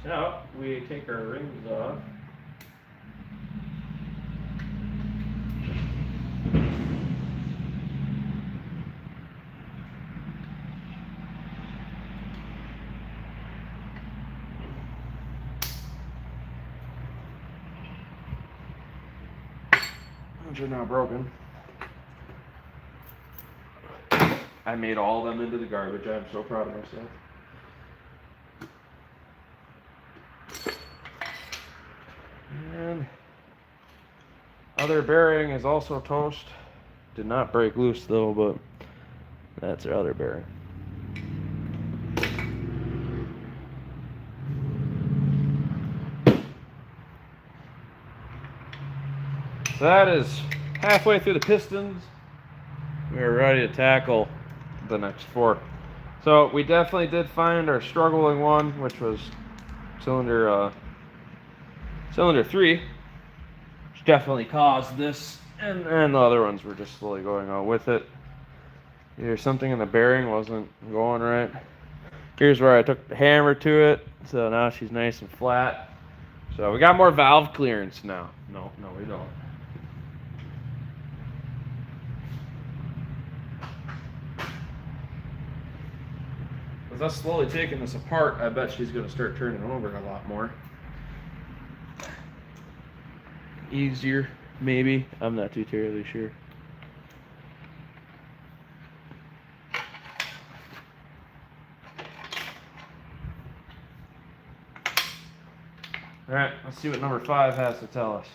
So we take our rings off. Which are now broken. I made all of them into the garbage. I'm so proud of myself. And other bearing is also toast. Did not break loose though, but that's our other bearing. So that is halfway through the pistons. We're ready to tackle the next 4. So we definitely did find our struggling one, which was cylinder 3, which definitely caused this, and the other ones were just slowly going out with it. Either something in the bearing wasn't going right. Here's where I took the hammer to it, so now she's nice and flat. So we got more valve clearance now. No, we don't. With us slowly taking this apart, I bet she's going to start turning over a lot more. Easier, maybe. I'm not too terribly sure. Alright, let's see what number 5 has to tell us.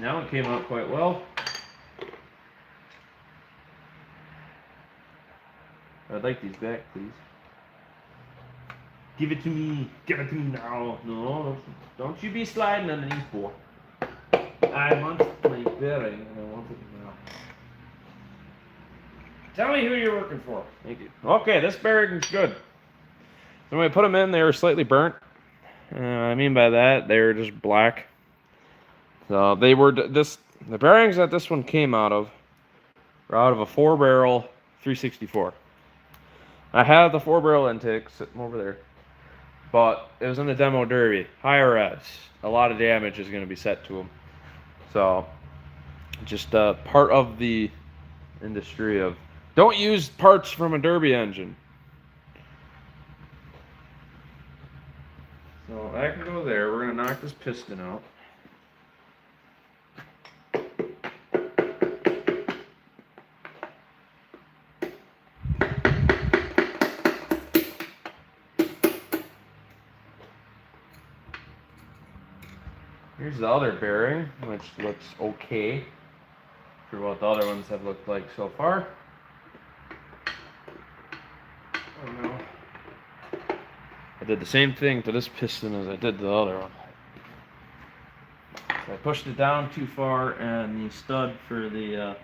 That one came out quite well. I'd like these back, please. Give it to me. Give it to me now. No, don't you be sliding underneath, boy. I want my bearing, and I want it now. Tell me who you're working for. Thank you. Okay, this bearing's good. So when we put them in, they were slightly burnt. I mean by that, they were just black. So they were the bearings that this one came out of were out of a 4-barrel 364. I have the 4-barrel intake sitting over there, but it was in the demo derby. Higher revs. A lot of damage is going to be set to them. So, just part of the industry of don't use parts from a derby engine. So that can go there. We're going to knock this piston out. Here's the other bearing, which looks okay for what the other ones have looked like so far. Oh no. I did the same thing to this piston as I did to the other one. So I pushed it down too far, and the stud for the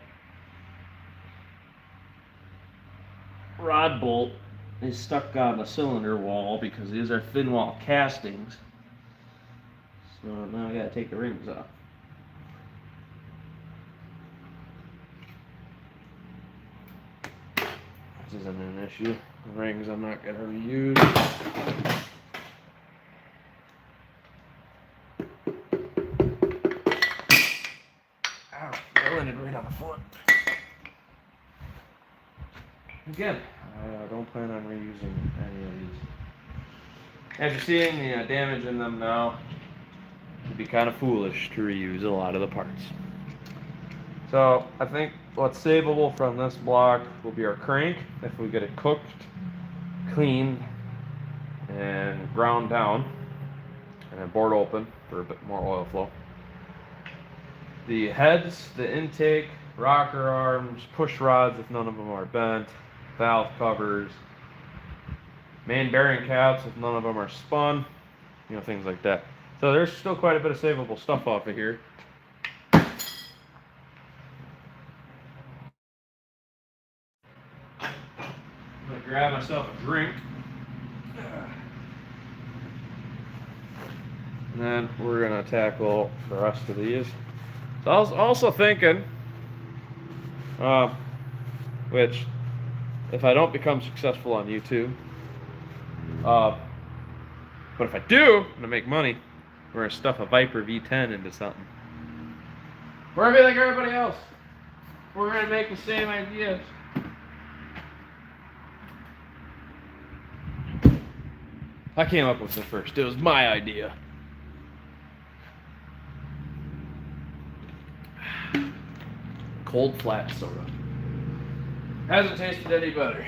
rod bolt is stuck on the cylinder wall because these are thin wall castings. So now I gotta take the rings off. This isn't an issue. The rings I'm not gonna reuse. Ow, that landed right on the foot. Again, I don't plan on reusing any of these. After seeing the damage in them now, it'd be kind of foolish to reuse a lot of the parts. So I think what's savable from this block will be our crank if we get it cooked, cleaned, and ground down, and then bored open for a bit more oil flow. The heads, the intake, rocker arms, push rods if none of them are bent, valve covers, main bearing caps if none of them are spun, you know, things like that. So there's still quite a bit of savable stuff off of here. I'm gonna grab myself a drink. And then we're gonna tackle the rest of these. So I was also thinking, which if I don't become successful on YouTube, but if I do, I'm gonna make money. We're gonna stuff a Viper V10 into something. We're gonna be like everybody else. We're gonna make the same ideas. I came up with it first. It was my idea. Cold flat soda. Hasn't tasted any better.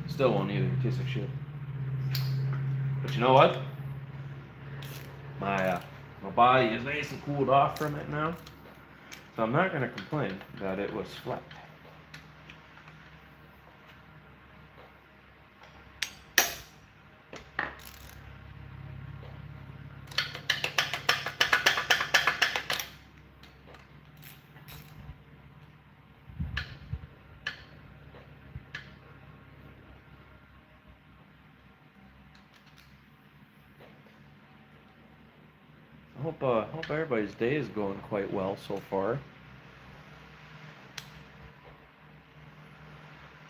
Still won't either. It tastes like shit. But you know what? My body is nice and cooled off from it now. So I'm not going to complain that it was flat. Hope everybody's day is going quite well so far.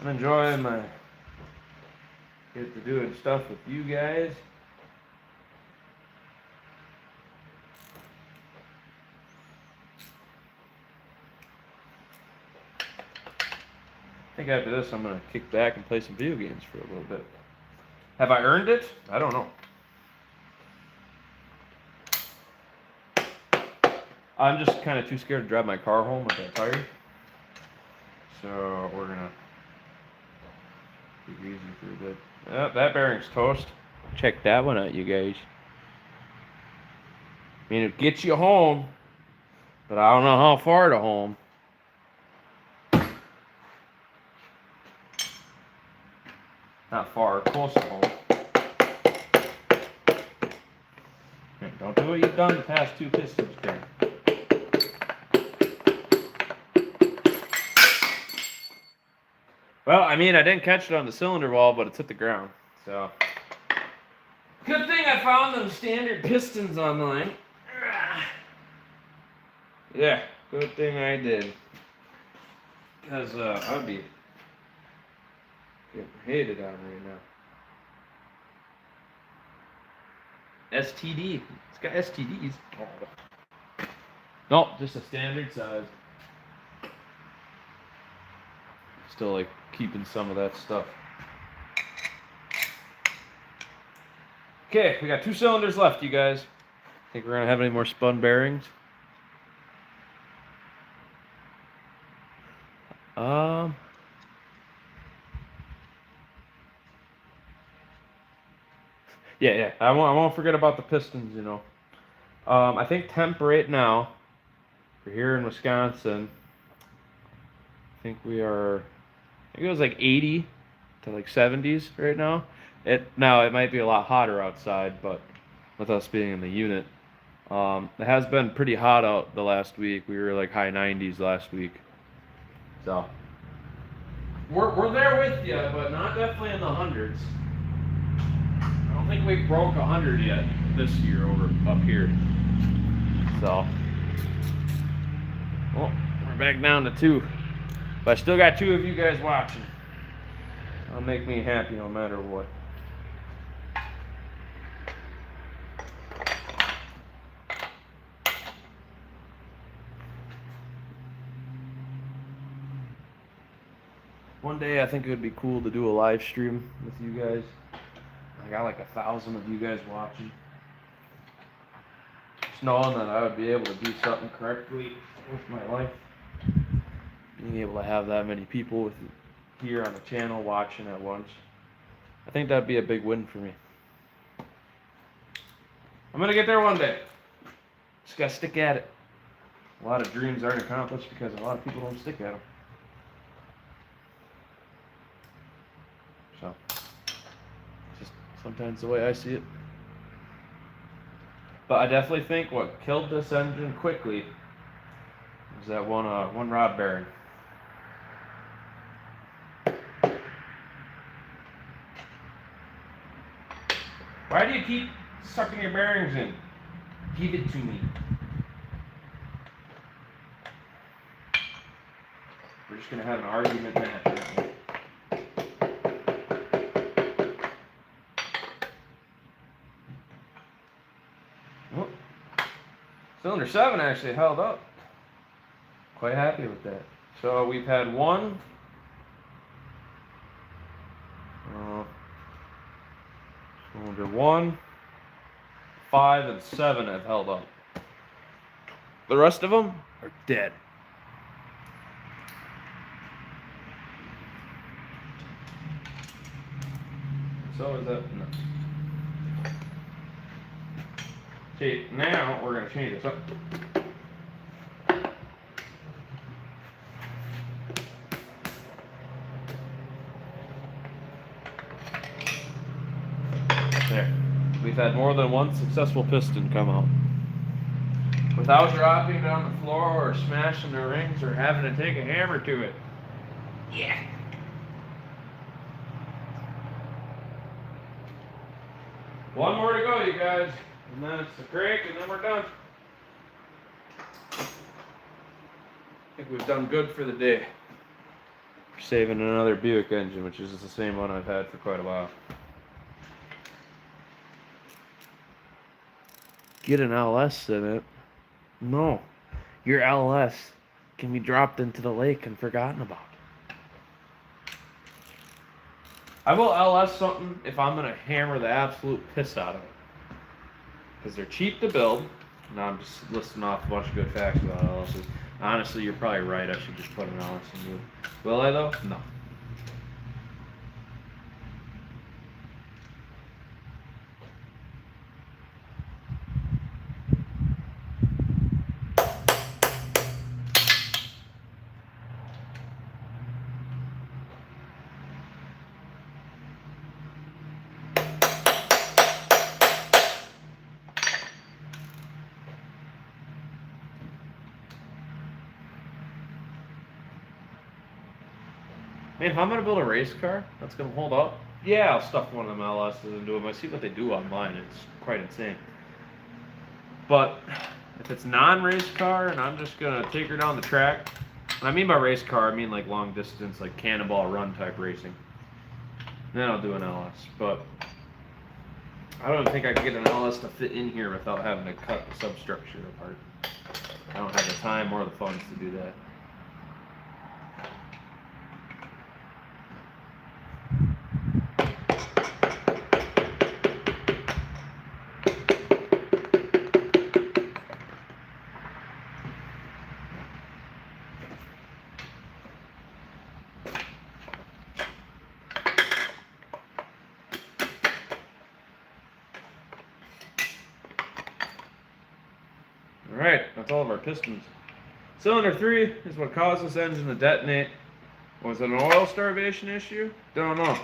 I'm enjoying my get to doing stuff with you guys. I think after this I'm gonna kick back and play some video games for a little bit. Have I earned it? I don't know. I'm just kind of too scared to drive my car home with that tire. So we're gonna be easy for a bit. Yep, that bearing's toast. Check that one out, you guys. I mean, it gets you home, but I don't know how far to home. Not far, close to home. Okay, don't do what you've done the past 2 pistons, Karen. Well, I mean, I didn't catch it on the cylinder wall, but it's hit the ground. So, good thing I found them standard pistons online. Yeah, good thing I did. Because I'd be Getting hated on right now. STD. It's got STDs. Oh. No, just a standard size. Still like keeping some of that stuff. Okay, we got 2 cylinders left, you guys. Think we're gonna have any more spun bearings? Yeah. I won't forget about the pistons, you know. I think temp right now, we're here in Wisconsin. I think it was like 80 to like 70s right now. It might be a lot hotter outside, but with us being in the unit, it has been pretty hot out the last week. We were like high 90s last week, so we're there with you, but not definitely in the hundreds. I don't think we broke 100 yet this year over up here. So, well, we're back down to 2. But I still got 2 of you guys watching. That'll make me happy no matter what. One day I think it would be cool to do a live stream with you guys. I got like 1,000 of you guys watching. Just knowing that I would be able to do something correctly with my life. Being able to have that many people here on the channel watching at once. I think that'd be a big win for me. I'm gonna get there one day. Just gotta stick at it. A lot of dreams aren't accomplished because a lot of people don't stick at them. So, just sometimes the way I see it. But I definitely think what killed this engine quickly was that one rod bearing. Why do you keep sucking your bearings in? Give it to me. We're just gonna have an argument match. Oh. Cylinder 7 actually held up. Quite happy with that. So we've had cylinder 1, 5, and 7 have held up. The rest of them are dead. So is that no. See, now we're going to change this up. There. We've had more than one successful piston come out. Without dropping it on the floor or smashing the rings or having to take a hammer to it. Yeah. One more to go, you guys. And then it's the crank, and then we're done. I think we've done good for the day. We're saving another Buick engine, which is the same one I've had for quite a while. Get an LS in it. No. Your LS can be dropped into the lake and forgotten about. I will LS something if I'm going to hammer the absolute piss out of it. Because they're cheap to build. Now I'm just listing off a bunch of good facts about LSs. Honestly, you're probably right. I should just put an LS in it. Will I though? No. Man, if I'm going to build a race car that's going to hold up, yeah, I'll stuff one of them LSs into them. I see what they do online. It's quite insane. But if it's non-race car and I'm just going to take her down the track, and I mean by race car, I mean like long distance, like Cannonball Run type racing. Then I'll do an LS. But I don't think I can get an LS to fit in here without having to cut the substructure apart. I don't have the time or the funds to do that. Alright, that's all of our pistons. Cylinder 3 is what caused this engine to detonate. Was it an oil starvation issue? Don't know.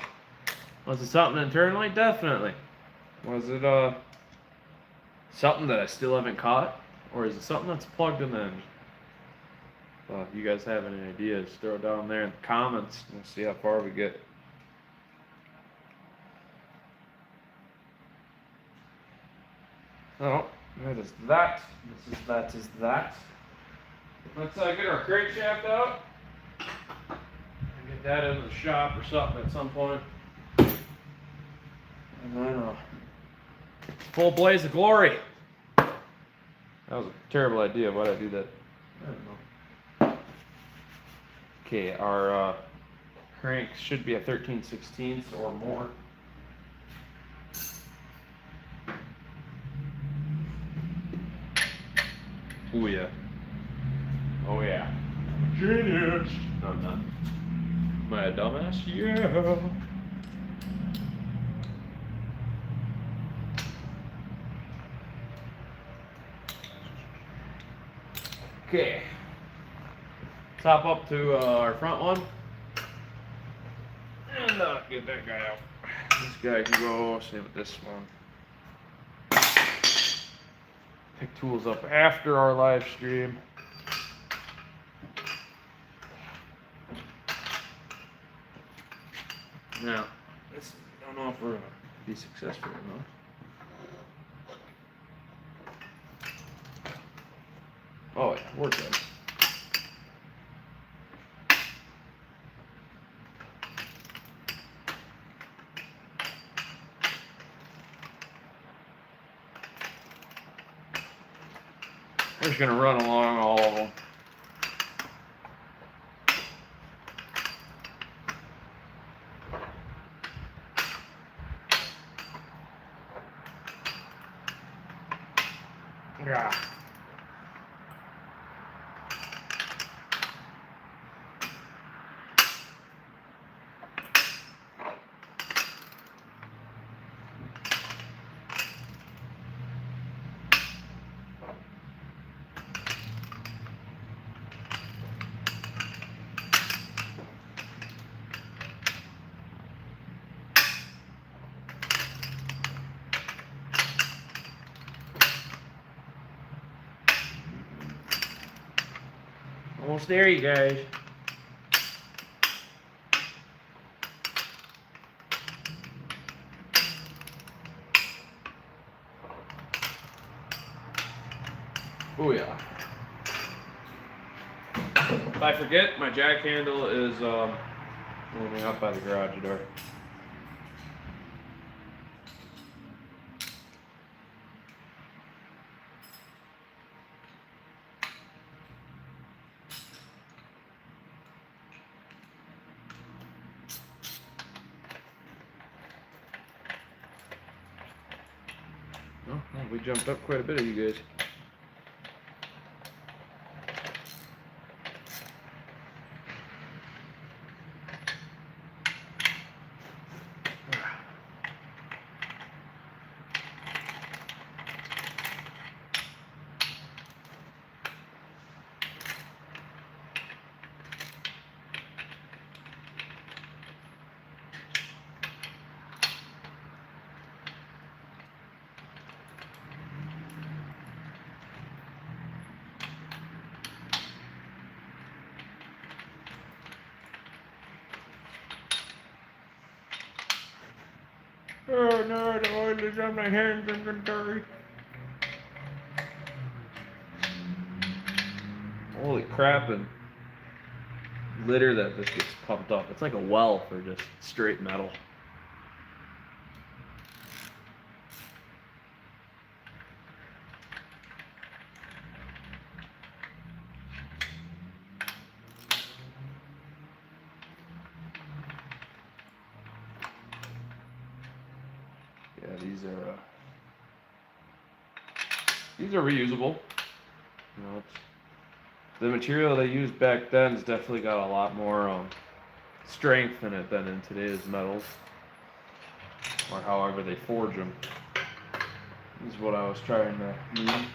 Was it something internally? Definitely. Was it something that I still haven't caught? Or is it something that's plugged in the engine? Well, if you guys have any ideas, throw it down there in the comments. We'll see how far we get. Oh, that is that. That is that. Let's get our crankshaft out. Get that into the shop or something at some point. And then full blaze of glory. That was a terrible idea. Why did I do that? I don't know. Okay, our crank should be at 13/16 or more. Oh yeah. Oh yeah. Genius. No, I'm not. Am I a dumbass? Yeah. Okay. Top up to our front one. And get that guy out. This guy can go, same with this one. Pick tools up after our live stream. Now, I don't know if we're gonna be successful or not. Oh yeah, we're good. We're just gonna run along all of them. Yeah. Almost there, you guys. Oh yeah. If I forget, my jack handle is moving up by the garage door. Oh, we jumped up quite a bit of you guys. Oh no, the oil is on my hands inventory. Holy crap, and litter that just gets pumped up. It's like a well for just straight metal. these are reusable. You know, the material they used back then has definitely got a lot more strength in it than in today's metals, or however they forge them. This is what I was trying to mean.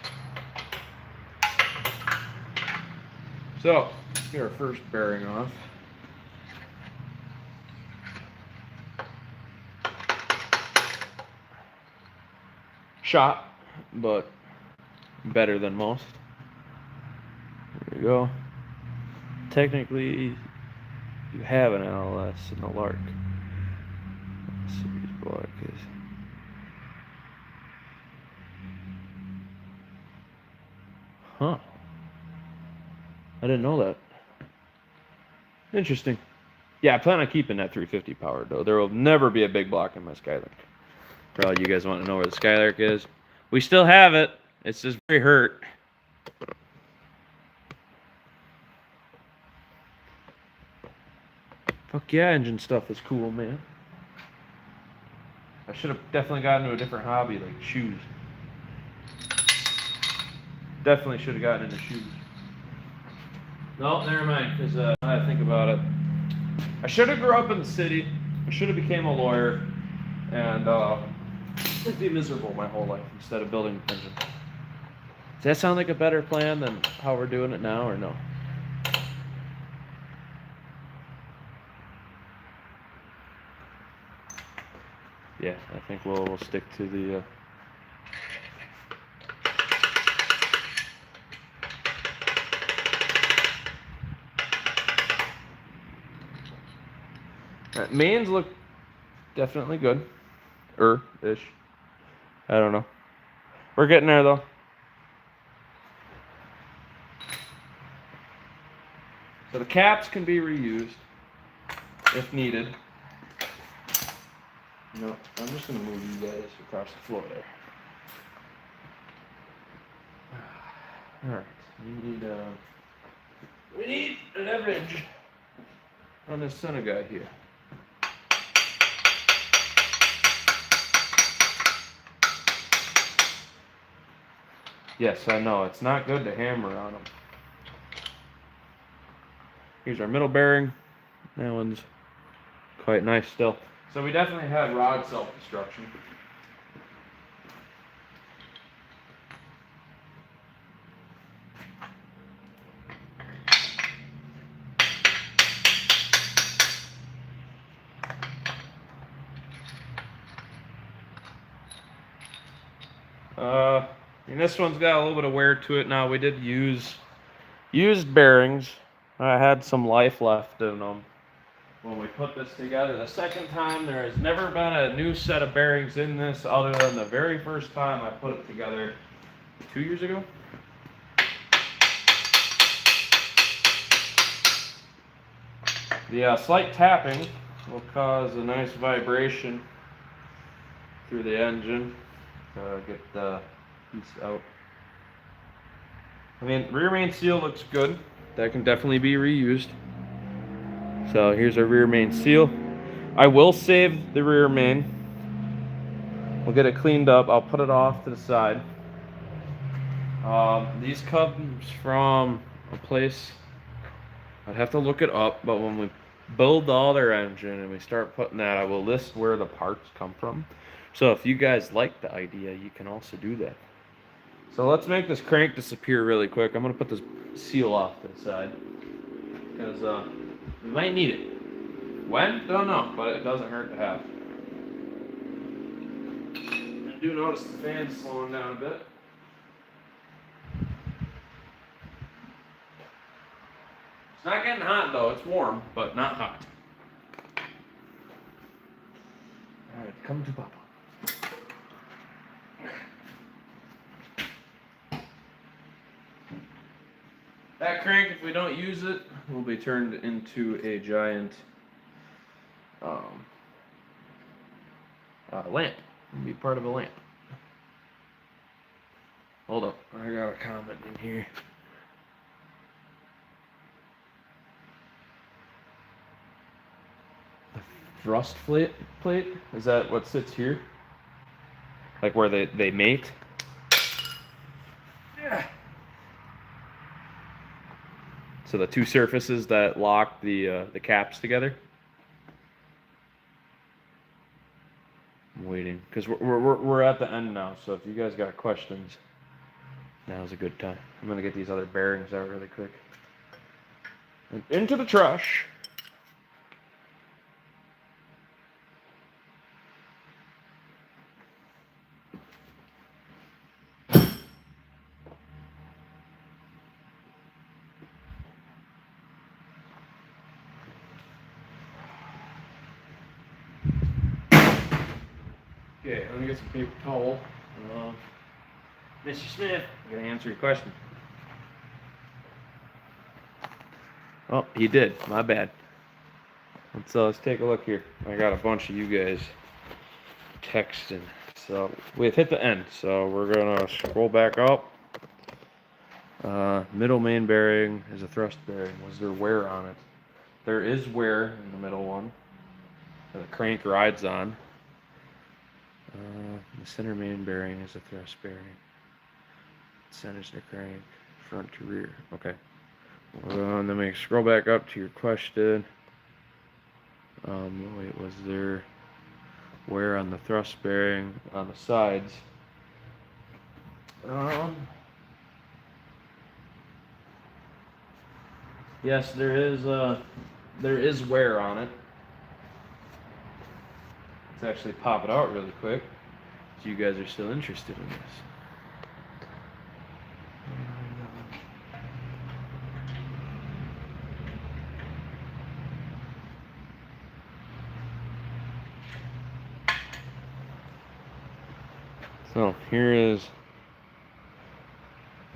So, let's get our first bearing off. Shot, but better than most. There you go. Technically, you have an LS in the Lark. Series block is. Huh. I didn't know that. Interesting. Yeah, I plan on keeping that 350 powered though. There will never be a big block in my Skylark. For all you guys want to know where the Skylark is, we still have it. It's just very hurt. Fuck yeah, engine stuff is cool, man. I should have definitely gotten into a different hobby, like shoes. Definitely should have gotten into shoes. No, never mind, because now that I think about it, I should have grew up in the city. I should have became a lawyer, and I'd be miserable my whole life instead of building an engine. Does that sound like a better plan than how we're doing it now, or no? Yeah, I think we'll stick to the. Mains look definitely good, ish. I don't know. We're getting there though. So the caps can be reused if needed. No, I'm just gonna move you guys across the floor there. All right, we need an average on this center guy here. Yes, I know it's not good to hammer on them. Here's our middle bearing. That one's quite nice still. So we definitely had rod self-destruction. And this one's got a little bit of wear to it now. We did use used bearings. I had some life left in them when we put this together. The second time, there has never been a new set of bearings in this other than the very first time I put it together 2 years ago. The slight tapping will cause a nice vibration through the engine to get the piece out. I mean, rear main seal looks good. That can definitely be reused. So here's our rear main seal. I will save the rear main. We'll get it cleaned up. I'll put it off to the side. These comes from a place, I'd have to look it up, but when we build the other engine and we start putting that, I will list where the parts come from. So if you guys like the idea, you can also do that. So let's make this crank disappear really quick. I'm going to put this seal off to the side because we might need it. When? Don't know, but it doesn't hurt to have. I do notice the fan's slowing down a bit. It's not getting hot though, it's warm, but not hot. Alright, come to Papa. That crank, if we don't use it, will be turned into a giant lamp. It'll be part of a lamp. Hold up, I got a comment in here. The thrust plate? Is that what sits here? like where they mate. So the two surfaces that lock the caps together. I'm waiting because we're at the end now. So if you guys got questions, now's a good time. I'm gonna get these other bearings out really quick. And into the trash. Okay, let me get some paper towel. Mr. Smith, I'm gonna answer your question. Oh, he did. My bad. Let's take a look here. I got a bunch of you guys texting. So we've hit the end. So we're gonna scroll back up. Middle main bearing is a thrust bearing. Was there wear on it? There is wear in the middle one that the crank rides on. The center main bearing is a thrust bearing. Centers the crank, front to rear. Okay. And then we scroll back up to your question. Wait, was there wear on the thrust bearing on the sides? Yes, there is wear on it. Let's actually pop it out really quick, if you guys are still interested in this. So here is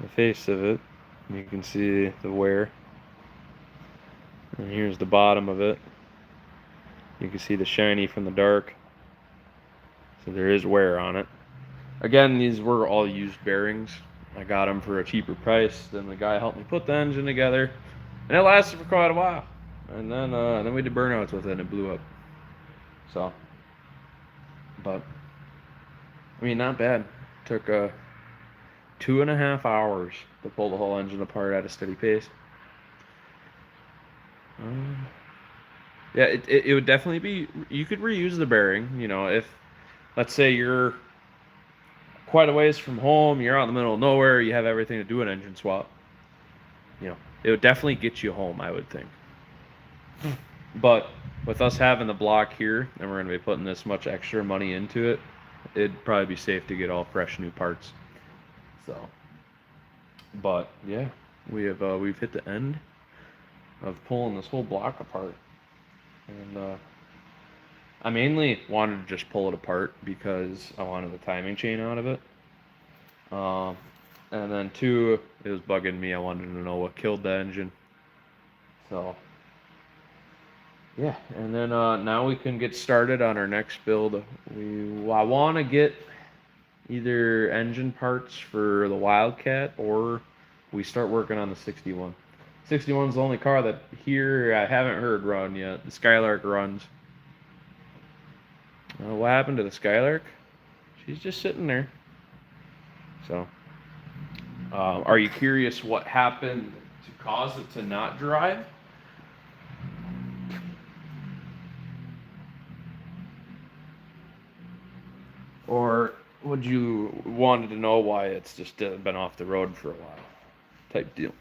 the face of it. You can see the wear. And here's the bottom of it. You can see the shiny from the dark. So there is wear on it. Again, these were all used bearings. I got them for a cheaper price than the guy helped me put the engine together. And it lasted for quite a while. And then we did burnouts with it and it blew up. So, but I mean, not bad. Took 2.5 hours to pull the whole engine apart at a steady pace. Yeah, it would definitely be. You could reuse the bearing. You know, if let's say you're quite a ways from home, you're out in the middle of nowhere, you have everything to do an engine swap. You know, it would definitely get you home, I would think. But with us having the block here, and we're going to be putting this much extra money into it, it'd probably be safe to get all fresh new parts. So, but yeah, we've hit the end of pulling this whole block apart, and I mainly wanted to just pull it apart because I wanted the timing chain out of it. And then two, it was bugging me. I wanted to know what killed the engine. So yeah, and then now we can get started on our next build. I want to get either engine parts for the Wildcat or we start working on the 61. 61's the only car that here I haven't heard run yet. The Skylark runs. What happened to the Skylark? She's just sitting there. So, are you curious what happened to cause it to not drive? Or would you wanted to know why it's just been off the road for a while? Type deal.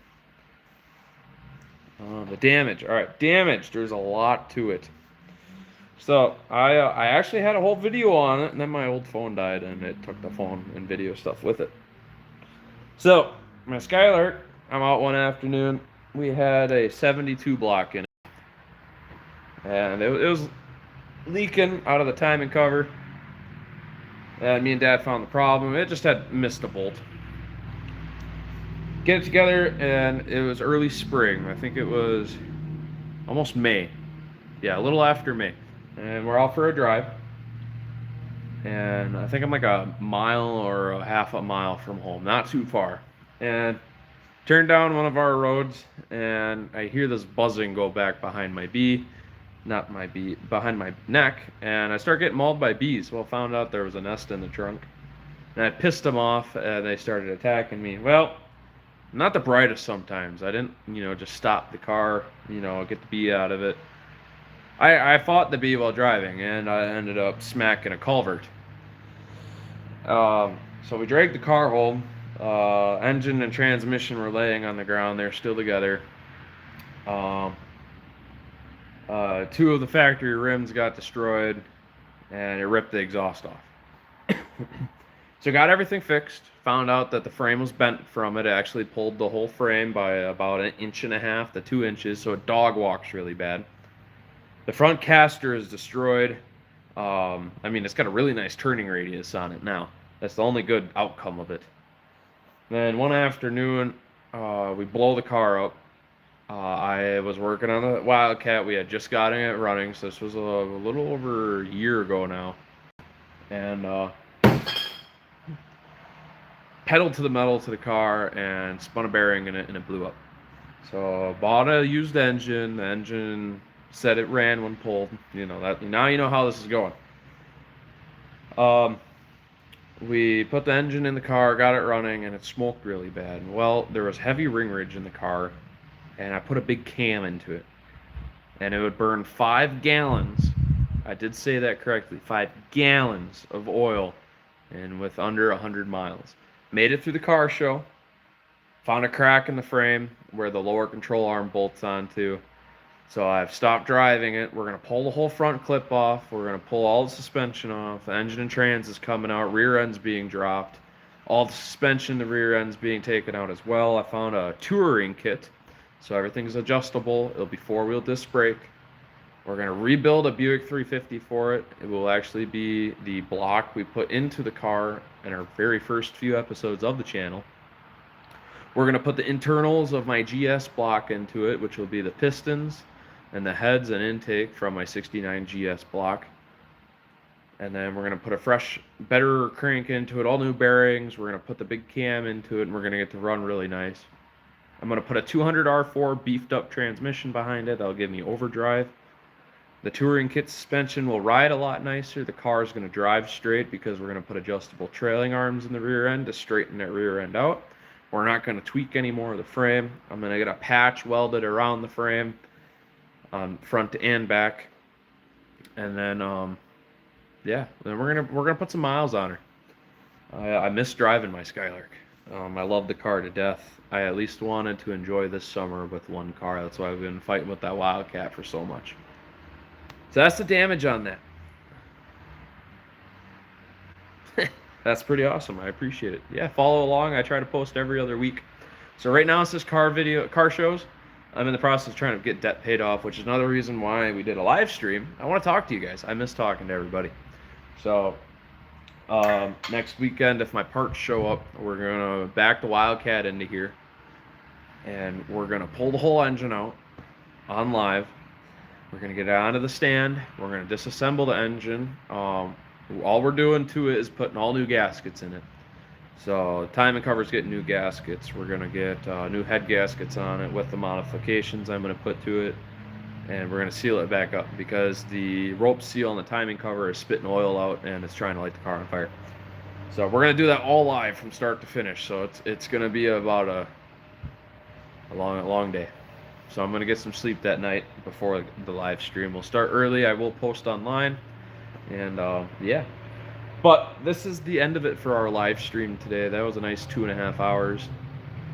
The damage. All right, damage. There's a lot to it. So I actually had a whole video on it, and then my old phone died, and it took the phone and video stuff with it. So my Skylark, I'm out one afternoon. We had a 72 block in it, and it was leaking out of the timing cover. And me and Dad found the problem. It just had missed a bolt. Get it together, and it was early spring. I think it was almost May. Yeah, a little after May. And we're out for a drive. And I think I'm like a mile or a half a mile from home, not too far. And turned down one of our roads, and I hear this buzzing go back behind my behind my neck, and I start getting mauled by bees. Well, found out there was a nest in the trunk. and I pissed them off, and they started attacking me. Well, not the brightest sometimes. I didn't, just stop the car, get the bee out of it. I fought the bee while driving, and I ended up smacking a culvert. So we dragged the car home. Engine and transmission were laying on the ground. They're still together. Two of the factory rims got destroyed, and it ripped the exhaust off. So got everything fixed. Found out that the frame was bent from it. It actually pulled the whole frame by about 1.5 inches to 2 inches, so it dog walks really bad. The front caster is destroyed. It's got a really nice turning radius on it now. That's the only good outcome of it. Then one afternoon, we blow the car up. I was working on the Wildcat. We had just gotten it running, so this was a little over a year ago now. And pedaled to the metal to the car and spun a bearing in it, and it blew up. So bought a used engine. The engine said it ran when pulled. Now you know how this is going. We put the engine in the car, got it running, and it smoked really bad. Well, there was heavy ring ridge in the car, and I put a big cam into it, and it would burn 5 gallons. I did say that correctly, 5 gallons of oil, and with under 100 miles. Made it through the car show. Found a crack in the frame where the lower control arm bolts onto. So I've stopped driving it. We're going to pull the whole front clip off. We're going to pull all the suspension off. The engine and trans is coming out. Rear end's being dropped. All the suspension, the rear end's being taken out as well. I found a touring kit. So everything's adjustable. It'll be 4-wheel disc brake. We're going to rebuild a Buick 350 for it. It will actually be the block we put into the car in our very first few episodes of the channel. We're going to put the internals of my GS block into it, which will be the pistons and the heads and intake from my 69 GS block. And then we're going to put a fresh, better crank into it, all new bearings. We're going to put the big cam into it, and we're going to get to run really nice. I'm going to put a 200 R4 beefed up transmission behind it. That'll give me overdrive. The touring kit suspension will ride a lot nicer. The car is going to drive straight because we're going to put adjustable trailing arms in the rear end to straighten that rear end out. We're not going to tweak any more of the frame. I'm going to get a patch welded around the frame, front and back, and then then we're gonna put some miles on her. I miss driving my Skylark. I love the car to death. I at least wanted to enjoy this summer with one car. That's why I've been fighting with that Wildcat for so much. So that's the damage on that. That's pretty awesome. I appreciate it. Yeah, follow along. I try to post every other week. So right now it's just car shows. I'm in the process of trying to get debt paid off, which is another reason why we did a live stream. I want to talk to you guys. I miss talking to everybody. So next weekend, if my parts show up, we're going to back the Wildcat into here, and we're going to pull the whole engine out on live. We're going to get it onto the stand. We're going to disassemble the engine. All we're doing to it is putting all new gaskets in it. So timing cover's getting new gaskets. We're going to get new head gaskets on it with the modifications I'm going to put to it. And we're going to seal it back up because the rope seal on the timing cover is spitting oil out and it's trying to light the car on fire. So we're going to do that all live from start to finish. So it's going to be about a long day. So I'm going to get some sleep that night before the live stream. We'll start early. I will post online. And yeah. But this is the end of it for our live stream today. That was a nice 2.5 hours.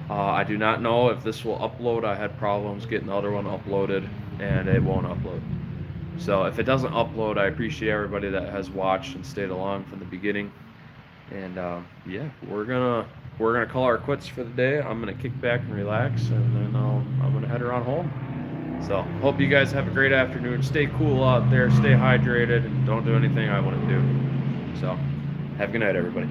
I do not know if this will upload. I had problems getting the other one uploaded, and it won't upload. So if it doesn't upload, I appreciate everybody that has watched and stayed along from the beginning. And yeah, we're gonna call our quits for the day. I'm gonna kick back and relax, and then I'm gonna head around home. So hope you guys have a great afternoon. Stay cool out there, stay hydrated, and don't do anything I wouldn't do. So have a good night, everybody.